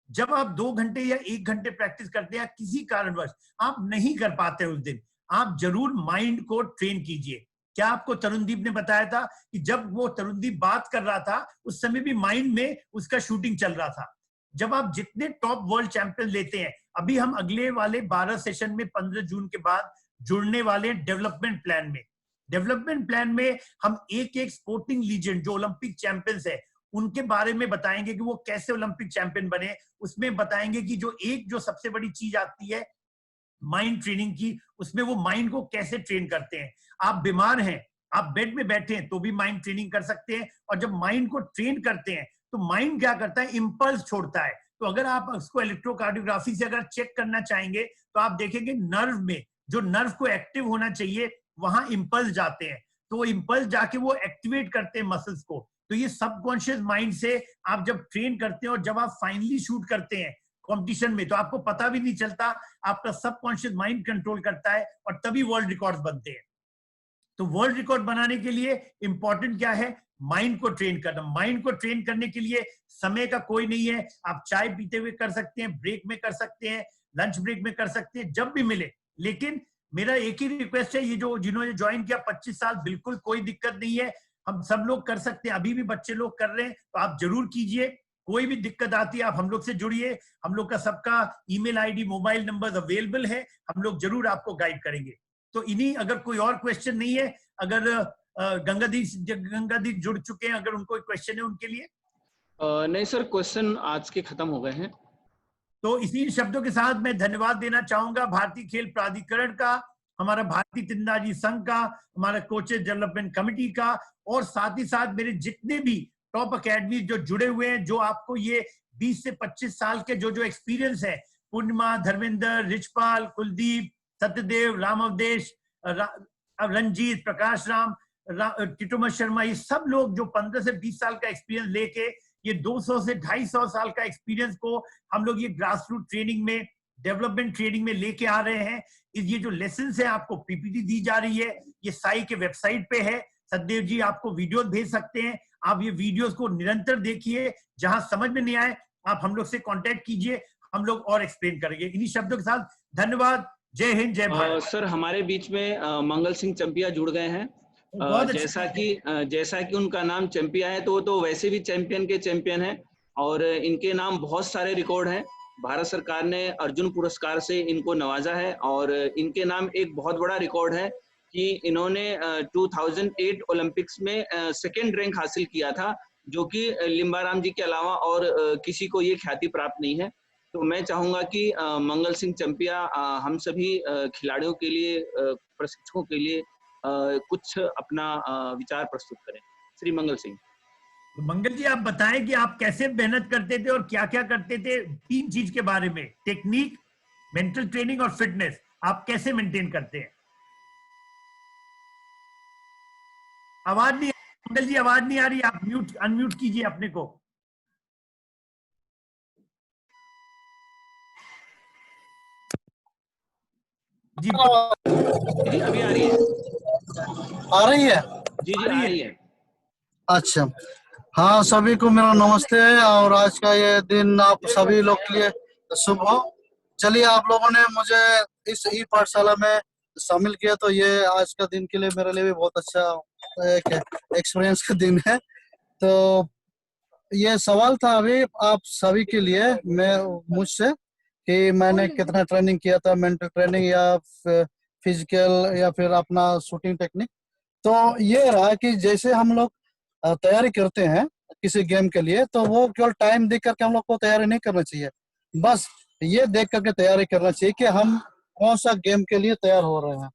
जब आप 2 घंटे या 1 घंटे प्रैक्टिस करते हैं, किसी कारणवश आप नहीं कर पाते उस दिन, आप जरूर माइंड को ट्रेन कीजिए। क्या आपको तरुणदीप ने बताया था कि जब वो तरुणदीप बात कर रहा था उस समय भी माइंड में उसका शूटिंग चल रहा था। जब आप जितने टॉप वर्ल्ड चैंपियन लेते हैं, अभी हम अगले वाले 12 सेशन में 15 जून के बाद जुड़ने वाले डेवलपमेंट प्लान में। डेवलपमेंट प्लान में हम एक एक स्पोर्टिंग लीजेंड जो ओलंपिक चैंपियंस है उनके बारे में बताएंगे कि वो कैसे ओलंपिक चैंपियन बने। उसमें बताएंगे कि जो सबसे बड़ी चीज आती है माइंड ट्रेनिंग की, उसमें वो माइंड को कैसे ट्रेन करते हैं। आप बीमार हैं, आप बेड में बैठे हैं तो भी माइंड ट्रेनिंग कर सकते हैं, और जब माइंड को ट्रेन करते हैं तो माइंड क्या करता है, इंपल्स छोड़ता है। तो अगर आप उसको इलेक्ट्रोकार्डियोग्राफी से अगर चेक करना चाहेंगे तो आप देखेंगे नर्व में, जो नर्व को एक्टिव होना चाहिए वहां इंपल्स जाते हैं, तो वो इंपल्स जाके वो एक्टिवेट करते हैं मसल्स को। तो ये सबकॉन्शियस माइंड से आप जब ट्रेन करते हैं और जब आप फाइनली शूट करते हैं कंपटीशन में, तो आपको पता भी नहीं चलता, आपका सबकॉन्शियस माइंड कंट्रोल करता है, और तभी वर्ल्ड रिकॉर्ड्स बनते हैं। तो वर्ल्ड रिकॉर्ड बनाने के लिए इंपॉर्टेंट क्या है, माइंड को ट्रेन करना। माइंड को ट्रेन करने के लिए समय का कोई नहीं है, आप चाय पीते हुए कर सकते हैं, ब्रेक में कर सकते हैं, लंच ब्रेक में कर सकते हैं, जब भी मिले। लेकिन मेरा एक ही रिक्वेस्ट है, ये जो जिन्होंने ज्वाइन किया 25 साल, बिल्कुल कोई दिक्कत नहीं है, हम सब लोग कर सकते हैं, अभी भी बच्चे लोग कर रहे हैं, तो आप जरूर कीजिए। कोई भी दिक्कत आती है आप हम लोग से जुड़िए, हम लोग का सबका email ID, mobile number available है, हम लोग जरूर आपको गाइड करेंगे। तो इन्हीं, अगर कोई और क्वेश्चन नहीं है, अगर गंगादीप जुड़ चुके हैं, अगर उनको क्वेश्चन है उनके लिए। नहीं सर, क्वेश्चन आज के खत्म हो गए हैं। तो इसी शब्दों के साथ मैं धन्यवाद देना चाहूंगा भारतीय खेल प्राधिकरण का, हमारा भारतीय तीरंदाजी संघ का, हमारा कोचेज डेवलपमेंट कमेटी का, और साथ ही साथ मेरे जितने भी टॉप अकेडमी जो जुड़े हुए हैं, जो आपको ये 20 से 25 साल के जो एक्सपीरियंस है, पूर्णिमा, धर्मेंद्र, रिचपाल, कुलदीप, सत्यदेव, राम अवधेश, रंजीत, प्रकाश राम, टिटोमर शर्मा, ये सब लोग जो 15 से 20 साल का एक्सपीरियंस लेके ये 200 से 250 साल का एक्सपीरियंस को हम लोग ये ग्रास रूट ट्रेनिंग में, डेवलपमेंट ट्रेनिंग में लेके आ रहे हैं। ये जो लेसन है आपको पीपीटी दी जा रही है, ये साई के वेबसाइट पे है। सतदेव जी आपको वीडियो भेज सकते हैं, आप ये वीडियोस को निरंतर देखिए। जहां समझ में नहीं आए आप हम लोग से कांटेक्ट कीजिए, हम लोग और एक्सप्लेन करेंगे। इन्हीं शब्दों के साथ धन्यवाद। जय हिंद, जय भारत। सर हमारे बीच में मंगल सिंह चंपिया जुड़ गए हैं। जैसा कि उनका नाम चैंपियन है, तो वैसे भी चैंपियन के चैंपियन है और इनके नाम बहुत सारे रिकॉर्ड हैं। भारत सरकार ने अर्जुन पुरस्कार से इनको नवाजा है और इनके नाम एक बहुत बड़ा रिकॉर्ड है कि इन्होंने 2008 ओलंपिक्स में सेकेंड रैंक हासिल किया था, जो कि लिम्बाराम जी के अलावा और किसी को ये ख्याति प्राप्त नहीं है। तो मैं चाहूंगा कि मंगल सिंह चंपिया हम सभी खिलाड़ियों के लिए, प्रशिक्षकों के लिए कुछ अपना विचार प्रस्तुत करें। श्री मंगल सिंह। मंगल जी, आप बताएं कि आप कैसे मेहनत करते थे और क्या क्या करते थे। 3 चीज के बारे में, टेक्निक, मेंटल ट्रेनिंग और फिटनेस, आप कैसे मेंटेन करते हैं। आवाज नहीं, मंगल जी आवाज नहीं आ रही, आप अनम्यूट कीजिए अपने को। जी अभी आ रही है? आ रही है? जी आ रही है। अच्छा, हाँ, सभी को मेरा नमस्ते और आज का ये दिन आप सभी लोग के लिए शुभ हो। चलिए, आप लोगों ने मुझे इस ई पाठशाला में शामिल किया, तो ये आज का दिन के लिए मेरे लिए भी बहुत अच्छा एक एक्सपीरियंस का दिन है। तो ये सवाल था अभी आप सभी के लिए मुझसे कि मैंने कितना ट्रेनिंग किया था, मेंटल ट्रेनिंग या फिजिकल या फिर अपना शूटिंग टेक्निक। तो ये रहा कि जैसे हम लोग तैयारी करते हैं किसी गेम के लिए, तो वो केवल टाइम देख करके हम लोग को तैयारी नहीं करना चाहिए। बस ये देख करके तैयारी करना चाहिए कि हम कौन सा गेम के लिए तैयार हो रहे हैं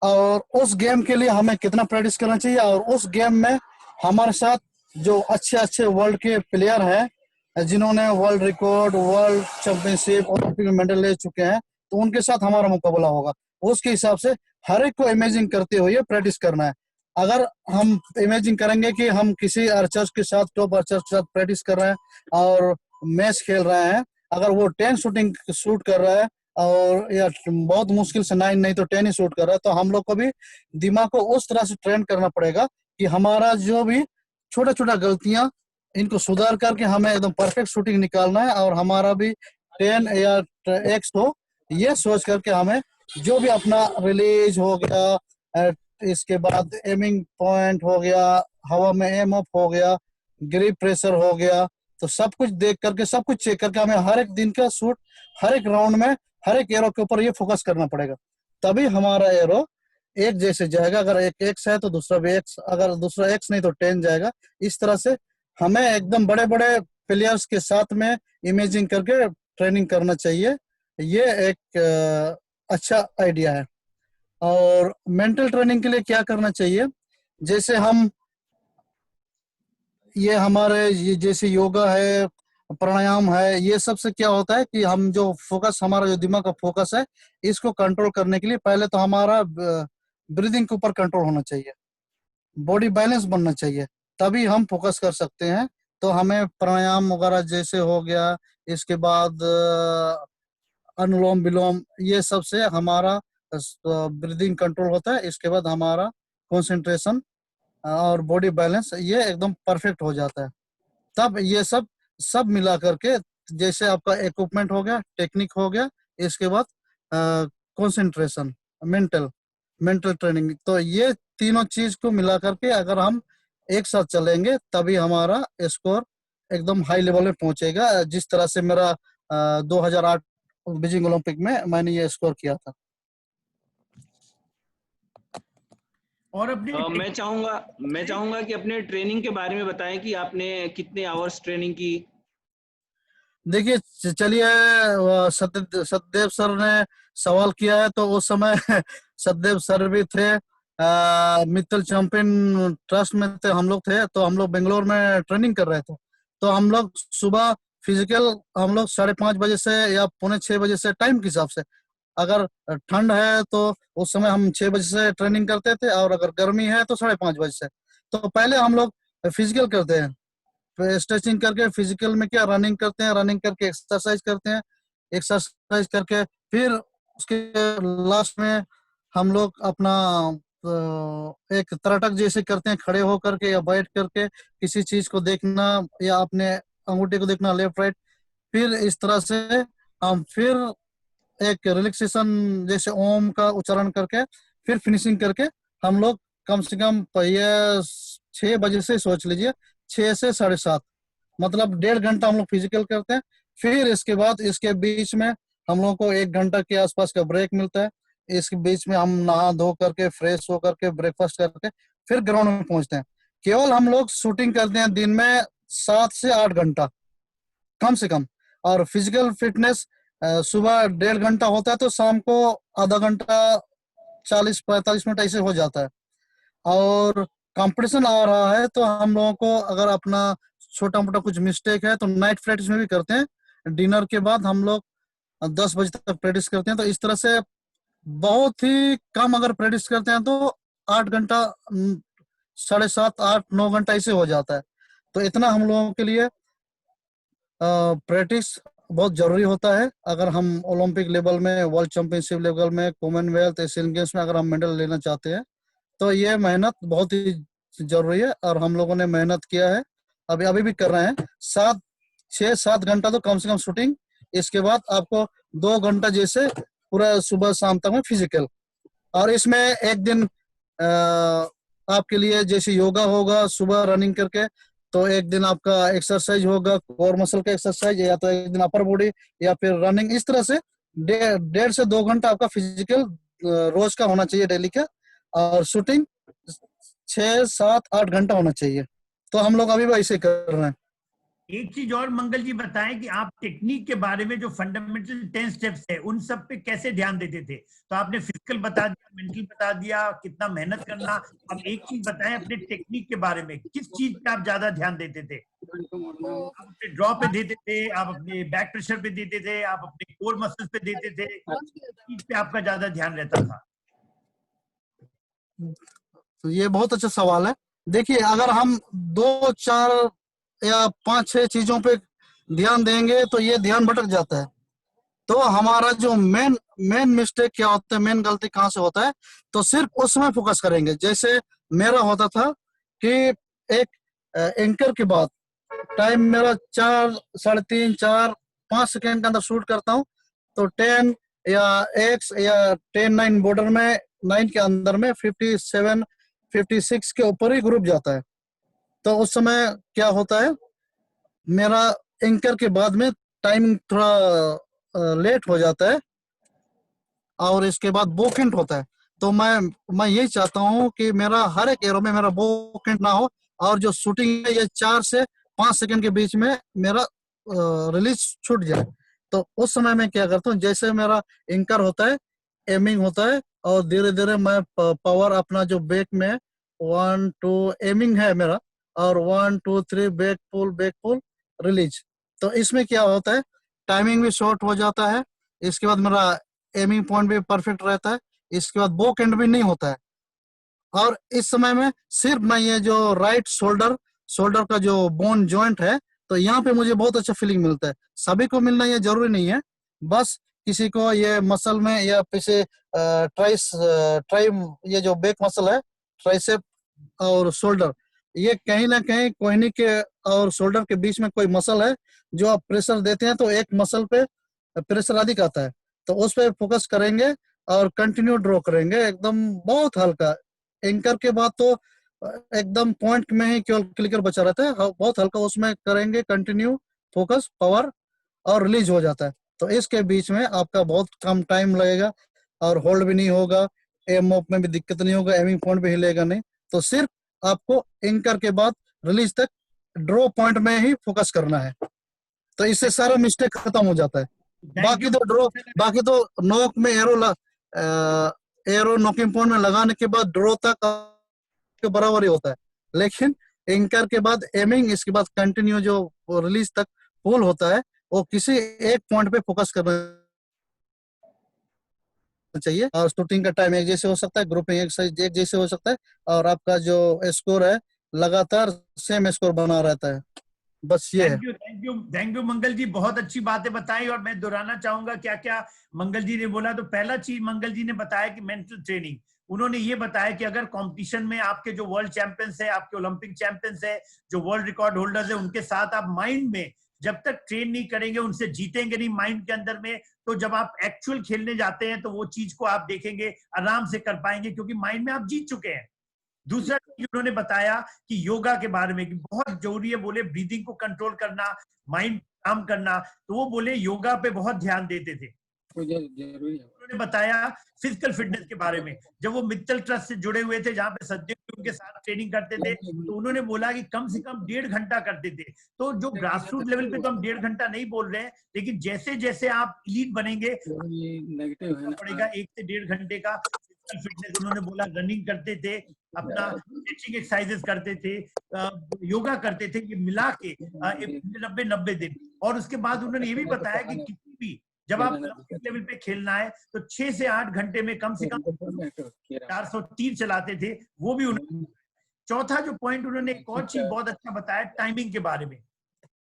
और उस गेम के लिए हमें कितना प्रैक्टिस करना चाहिए, और उस गेम में हमारे साथ जो अच्छे वर्ल्ड के प्लेयर हैं जिन्होंने world record, world championship, Olympic में मेडल ले चुके हैं, तो उनके साथ हमारा मुकाबला होगा। उसके हिसाब से हर एक को इमेजिन करते हुए प्रैक्टिस करना है। अगर हम इमेजिन करेंगे कि हम किसी आर्चर्स के साथ, टॉप आर्चर्स के साथ प्रैक्टिस कर रहे हैं और मैच खेल रहे हैं, अगर वो 10 शूटिंग शूट कर रहा है और या बहुत मुश्किल से 9 नहीं तो 10 ही शूट कर रहा है, तो हम लोग को भी दिमाग को उस तरह से ट्रेन करना पड़ेगा कि हमारा जो भी छोटा छोटा गलतियां, इनको सुधार करके हमें एकदम परफेक्ट शूटिंग निकालना है और हमारा भी 10 या X हो, ये सोच करके हमें जो भी अपना रिलीज हो गया, इसके बाद एमिंग पॉइंट हो गया, हवा में एम अप हो गया, ग्रिप प्रेशर हो गया, तो सब कुछ देख करके, सब कुछ चेक करके हमें हर एक दिन का शूट, हर एक राउंड में, हर एक एरो के ऊपर ये फोकस करना पड़ेगा। तभी हमारा एरो एक जैसे जाएगा। अगर एक X है तो दूसरा भी X, अगर दूसरा X नहीं तो 10 जाएगा। इस तरह से हमें एकदम बड़े बड़े प्लेयर्स के साथ में इमेजिन करके ट्रेनिंग करना चाहिए। ये एक अच्छा आइडिया है। और मेंटल ट्रेनिंग के लिए क्या करना चाहिए, जैसे हम ये हमारे ये जैसे योगा है, प्राणायाम है, ये सब से क्या होता है कि हम जो फोकस, हमारा जो दिमाग का फोकस है, इसको कंट्रोल करने के लिए पहले तो हमारा ब्रीदिंग के ऊपर कंट्रोल होना चाहिए, बॉडी बैलेंस बनना चाहिए, तभी हम फोकस कर सकते हैं। तो हमें प्राणायाम वगैरह जैसे हो गया, इसके बाद अनुलोम विलोम, ये सब से हमारा ब्रीदिंग कंट्रोल होता है। इसके बाद हमारा कंसंट्रेशन और बॉडी बैलेंस ये एकदम परफेक्ट हो जाता है। तब ये सब मिला करके, जैसे आपका इक्विपमेंट हो गया, टेक्निक हो गया, इसके बाद कंसंट्रेशन, मेंटल ट्रेनिंग, तो ये तीनों चीज को मिला करके अगर हम एक साथ चलेंगे तभी हमारा स्कोर एकदम हाई लेवल में पहुंचेगा। जिस तरह से मेरा 2008 बीजिंग ओलंपिक में मैंने ये स्कोर किया था। और अपनी मैं चाहूंगा कि अपने ट्रेनिंग के बारे में बताएं कि आपने कितने आवर्स ट्रेनिंग की। देखिए, चलिए, सतदेव सर ने सवाल किया है, तो उस समय सतदेव सर भी थे, मित्तल चैंपियन ट्रस्ट में थे, हम लोग थे, तो हम लोग बेंगलोर में ट्रेनिंग कर रहे थे। तो हम लोग सुबह फिजिकल हम लोग 5:30 बजे से या 5:45 बजे से, टाइम के हिसाब से, अगर ठंड है तो उस समय हम 6 बजे से ट्रेनिंग करते थे, और अगर गर्मी है तो 5:30 बजे से। तो पहले हम लोग फिजिकल करते हैं, स्ट्रेचिंग करके फिजिकल में क्या रनिंग करते हैं, रनिंग करके एक्सरसाइज करते हैं, एक्सरसाइज करके फिर उसके लास्ट में हम लोग अपना एक त्रटक जैसे करते हैं, खड़े होकर के या बैठ करके किसी चीज को देखना या अपने अंगूठे को देखना लेफ्ट राइट। फिर इस तरह से हम फिर एक रिलैक्सेशन जैसे ओम का उच्चारण करके फिर फिनिशिंग करके हम लोग कम से कम ये 6 बजे से सोच लीजिए 6 से 7:30 मतलब 1.5 घंटा हम लोग फिजिकल करते हैं। फिर इसके बाद इसके बीच में हम लोग को 1 घंटा के आसपास का ब्रेक मिलता है। इसके बीच में हम नहा धो करके फ्रेश हो करके ब्रेकफास्ट करके फिर ग्राउंड में पहुंचते हैं। केवल हम लोग शूटिंग करते हैं दिन में 7 से 8 घंटा कम से कम, और फिजिकल फिटनेस सुबह 1.5 घंटा होता है तो शाम को आधा घंटा 40-45 मिनट ऐसे हो जाता है। और कंपटीशन आ रहा है तो हम लोगों को अगर अपना छोटा मोटा कुछ मिस्टेक है तो नाइट प्रैक्टिस में भी करते हैं। डिनर के बाद हम लोग 10 बजे तक प्रैक्टिस करते हैं। तो इस तरह से बहुत ही कम अगर प्रैक्टिस करते हैं तो 8 घंटा 7.5 8 9 घंटा ऐसे हो जाता है। तो इतना हम लोगों के लिए प्रैक्टिस बहुत जरूरी होता है। अगर हम ओलंपिक लेवल में, वर्ल्ड चैंपियनशिप लेवल में, कॉमनवेल्थ, एशियन गेम्स में अगर हम मेडल लेना चाहते हैं तो ये मेहनत बहुत ही जरूरी है। और हम लोगों ने मेहनत किया है, अभी भी कर रहे हैं। 6-7 घंटा तो कम से कम शूटिंग, इसके बाद आपको 2 घंटा जैसे पूरा सुबह शाम तक में फिजिकल। और इसमें एक दिन आपके लिए जैसे योगा होगा सुबह रनिंग करके, तो एक दिन आपका एक्सरसाइज होगा कोर मसल का एक्सरसाइज, या तो एक दिन अपर बॉडी या फिर रनिंग। इस तरह से 1.5 से 2 घंटा आपका फिजिकल रोज का होना चाहिए डेली का, और शूटिंग 6-7-8 घंटा होना चाहिए। तो हम लोग अभी भी ऐसे कर रहे हैं। एक चीज और मंगल जी बताएं कि आप टेक्निक के बारे में जो फंडामेंटल 10 स्टेप्स है उन सब पे कैसे ध्यान देते थे। तो आपने फिजिकल बता दिया, मेंटल बता दिया, कितना मेहनत करना। अब एक चीज बताएं अपने टेक्निक के बारे में, किस चीज पे आप ज्यादा ध्यान देते थे? आप अपने ड्रॉ पे देते थे, आप अपने बैक प्रेशर पे देते थे, आप अपने कोर मसल्स पे देते थे, किस चीज पे आपका ज्यादा ध्यान रहता था? तो ये बहुत अच्छा सवाल है। देखिए, अगर हम 2-4 या 5-6 चीजों पे ध्यान देंगे तो ये ध्यान भटक जाता है। तो हमारा जो मेन मिस्टेक क्या होता है, मेन गलती कहाँ से होता है, तो सिर्फ उसमें फोकस करेंगे। जैसे मेरा होता था कि एक एंकर के बाद टाइम मेरा 4, 3.5, 4, 5 सेकेंड के अंदर शूट करता हूँ, तो 10 या X या 10-9 बॉर्डर में 9 के अंदर में 57, 56 के ऊपर ही ग्रुप जाता है। तो उस समय क्या होता है, मेरा एंकर के बाद में टाइमिंग थोड़ा लेट हो जाता है, और इसके बाद बोकेंट होता है। तो मैं यही चाहता हूँ कि मेरा हर एक एरो में मेरा बोकेंट ना हो, और जो शूटिंग है ये 4 से 5 सेकंड के बीच में मेरा रिलीज छूट जाए। तो उस समय मैं क्या करता हूँ, जैसे मेरा एंकर होता है, एमिंग होता है, और धीरे धीरे मैं पावर अपना जो बैक में 1 2 एमिंग है मेरा, और 1 2 3 बैक पुल रिलीज। तो इसमें क्या होता है, टाइमिंग भी शॉर्ट हो जाता है, इसके बाद मेरा एमिंग पॉइंट भी परफेक्ट रहता है, इसके बाद बोक एंड भी नहीं होता है। और इस समय में सिर्फ मैं ये जो राइट शोल्डर का जो बोन जॉइंट है, तो यहाँ पे मुझे बहुत अच्छा फीलिंग मिलता है। सभी को मिलना ये जरूरी नहीं है, बस किसी को ये मसल में या पीछे ट्राई ये जो बैक मसल है, ट्राइसेप और शोल्डर, ये कहीं ना कहीं कोहनी के और शोल्डर के बीच में कोई मसल है जो आप प्रेशर देते हैं तो एक मसल पे प्रेशर अधिक आता है। तो उस पर फोकस करेंगे और कंटिन्यू ड्रॉ करेंगे, एकदम बहुत हल्का। एंकर के बाद तो एकदम पॉइंट में ही केवल क्लिकर बचा रहता है, बहुत हल्का उसमें करेंगे, कंटिन्यू फोकस पावर और रिलीज हो जाता है। तो इसके बीच में आपका बहुत कम टाइम लगेगा और होल्ड भी नहीं होगा, एम ऑफ में भी दिक्कत नहीं होगा, एमिंग पॉइंट भी हिलेगा नहीं। तो सिर्फ आपको एंकर के बाद रिलीज तक ड्रॉ पॉइंट में ही फोकस करना है, तो इससे सारा मिस्टेक खत्म हो जाता है। बाकी तो नोक में एरो नोकिंग पॉइंट में लगाने के बाद ड्रॉ तक के बराबर ही होता है, लेकिन एंकर के बाद एमिंग, इसके बाद कंटिन्यू जो रिलीज तक पुल होता है, वो किसी एक पॉइंट पे फोकस करना चाहिए। और शूटिंग का टाइम एक जैसे हो सकता है, ग्रुपिंग एक्सरसाइज एक जैसे हो सकता है, और आपका जो स्कोर है लगातार सेम स्कोर बना रहता है। बस ये है। थैंक यू मंगल जी, बहुत अच्छी बातें बताई। और मैं दोहराना चाहूंगा क्या क्या मंगल जी ने बोला। तो पहला चीज मंगल जी ने बताया कि मेंटल ट्रेनिंग। उन्होंने ये बताया कि अगर कंपटीशन में आपके जो वर्ल्ड चैंपियंस है, आपके ओलंपिक चैंपियंस है, जो वर्ल्ड रिकॉर्ड होल्डर्स है, उनके साथ आप माइंड में जब तक ट्रेन नहीं करेंगे, उनसे जीतेंगे नहीं माइंड के अंदर में, तो जब आप एक्चुअल खेलने जाते हैं तो वो चीज को आप देखेंगे आराम से कर पाएंगे, क्योंकि माइंड में आप जीत चुके हैं। दूसरा चीज उन्होंने बताया कि योगा के बारे में कि बहुत जरूरी है, बोले ब्रीदिंग को कंट्रोल करना, माइंड काम करना, तो वो बोले योगा पे बहुत ध्यान देते थे। उन्होंने बताया फिजिकल फिटनेस के बारे में, जब वो मित्तल ट्रस्ट से जुड़े हुए थे जहां पे सददेव उनके साथ ट्रेनिंग करते थे, तो उन्होंने बोला कि कम से कम 1.5 घंटा करते थे। तो जो ग्रास रूट लेवल पे तो हम 1.5 घंटा नहीं बोल रहे हैं, लेकिन जैसे जैसे आप एलीट बनेंगे पड़ेगा 1 से 1.5 घंटे का फिजिकल फिटनेस। उन्होंने बोला रनिंग करते थे, अपना स्ट्रेचिंग एक्सरसाइजेस करते थे, योगा करते थे, ये मिला के 90 दिन। और उसके बाद उन्होंने ये भी बताया कि किसी भी जब आप लेवल पे खेलना है तो 6 से 8 घंटे में कम से कम 400 तीर चलाते थे, वो भी उन्होंने। चौथा जो पॉइंट उन्होंने एक और चीज बहुत अच्छा बताया टाइमिंग के बारे में।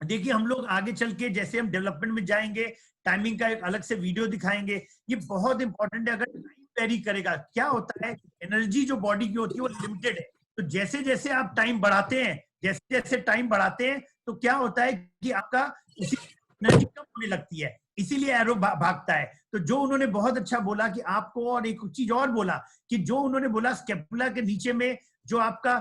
देखिए हम लोग आगे चल के जैसे हम डेवलपमेंट में जाएंगे, टाइमिंग का एक अलग से वीडियो दिखाएंगे, ये बहुत इंपॉर्टेंट है। अगर टाइम वेरी करेगा, क्या होता है, एनर्जी जो बॉडी की होती है वो लिमिटेड है, तो जैसे जैसे आप टाइम बढ़ाते हैं, जैसे जैसे टाइम बढ़ाते हैं, तो क्या होता है कि आपका एनर्जी कम होने लगती है, इसीलिए एरो भागता है। तो जो उन्होंने बहुत अच्छा बोला कि आपको, और एक चीज और बोला कि जो उन्होंने बोला स्केपुला के नीचे में जो आपका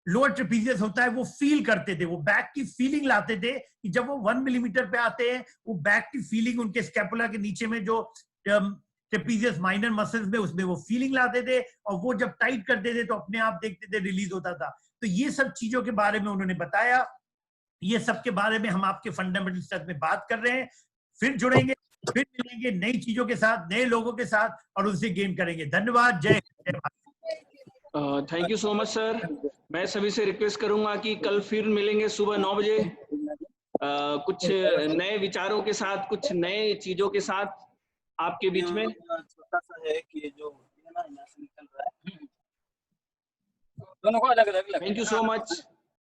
लोअर ट्रेपीजियस होता है वो फील करते थे, वो बैक की फीलिंग लाते थे कि जब वो 1 मिलीमीटर पे आते हैं, वो बैक की फीलिंग उनके स्केपुला के नीचे में जो ट्रेपीजियस माइनर मसल्स में, उसमें वो फीलिंग लाते थे, और वो जब टाइट करते थे तो अपने आप देखते थे रिलीज होता था। तो ये सब चीजों के बारे में उन्होंने बताया। ये सब के बारे में हम आपके फंडामेंटल स्टफ में बात कर रहे हैं। फिर जुड़ेंगे, फिर मिलेंगे नई चीजों के साथ, नए लोगों के साथ, और उनसे गेम करेंगे। धन्यवाद। जय Bharat. Thank you so much sir. मैं सभी से रिक्वेस्ट करूंगा कि कल फिर मिलेंगे सुबह 9 बजे कुछ नए विचारों के साथ, कुछ नए चीजों के साथ आपके बीच में। छोटा सा है कि जो ना यहाँ से निकल रहा है दोनों को अलग अलग। Thank you so much.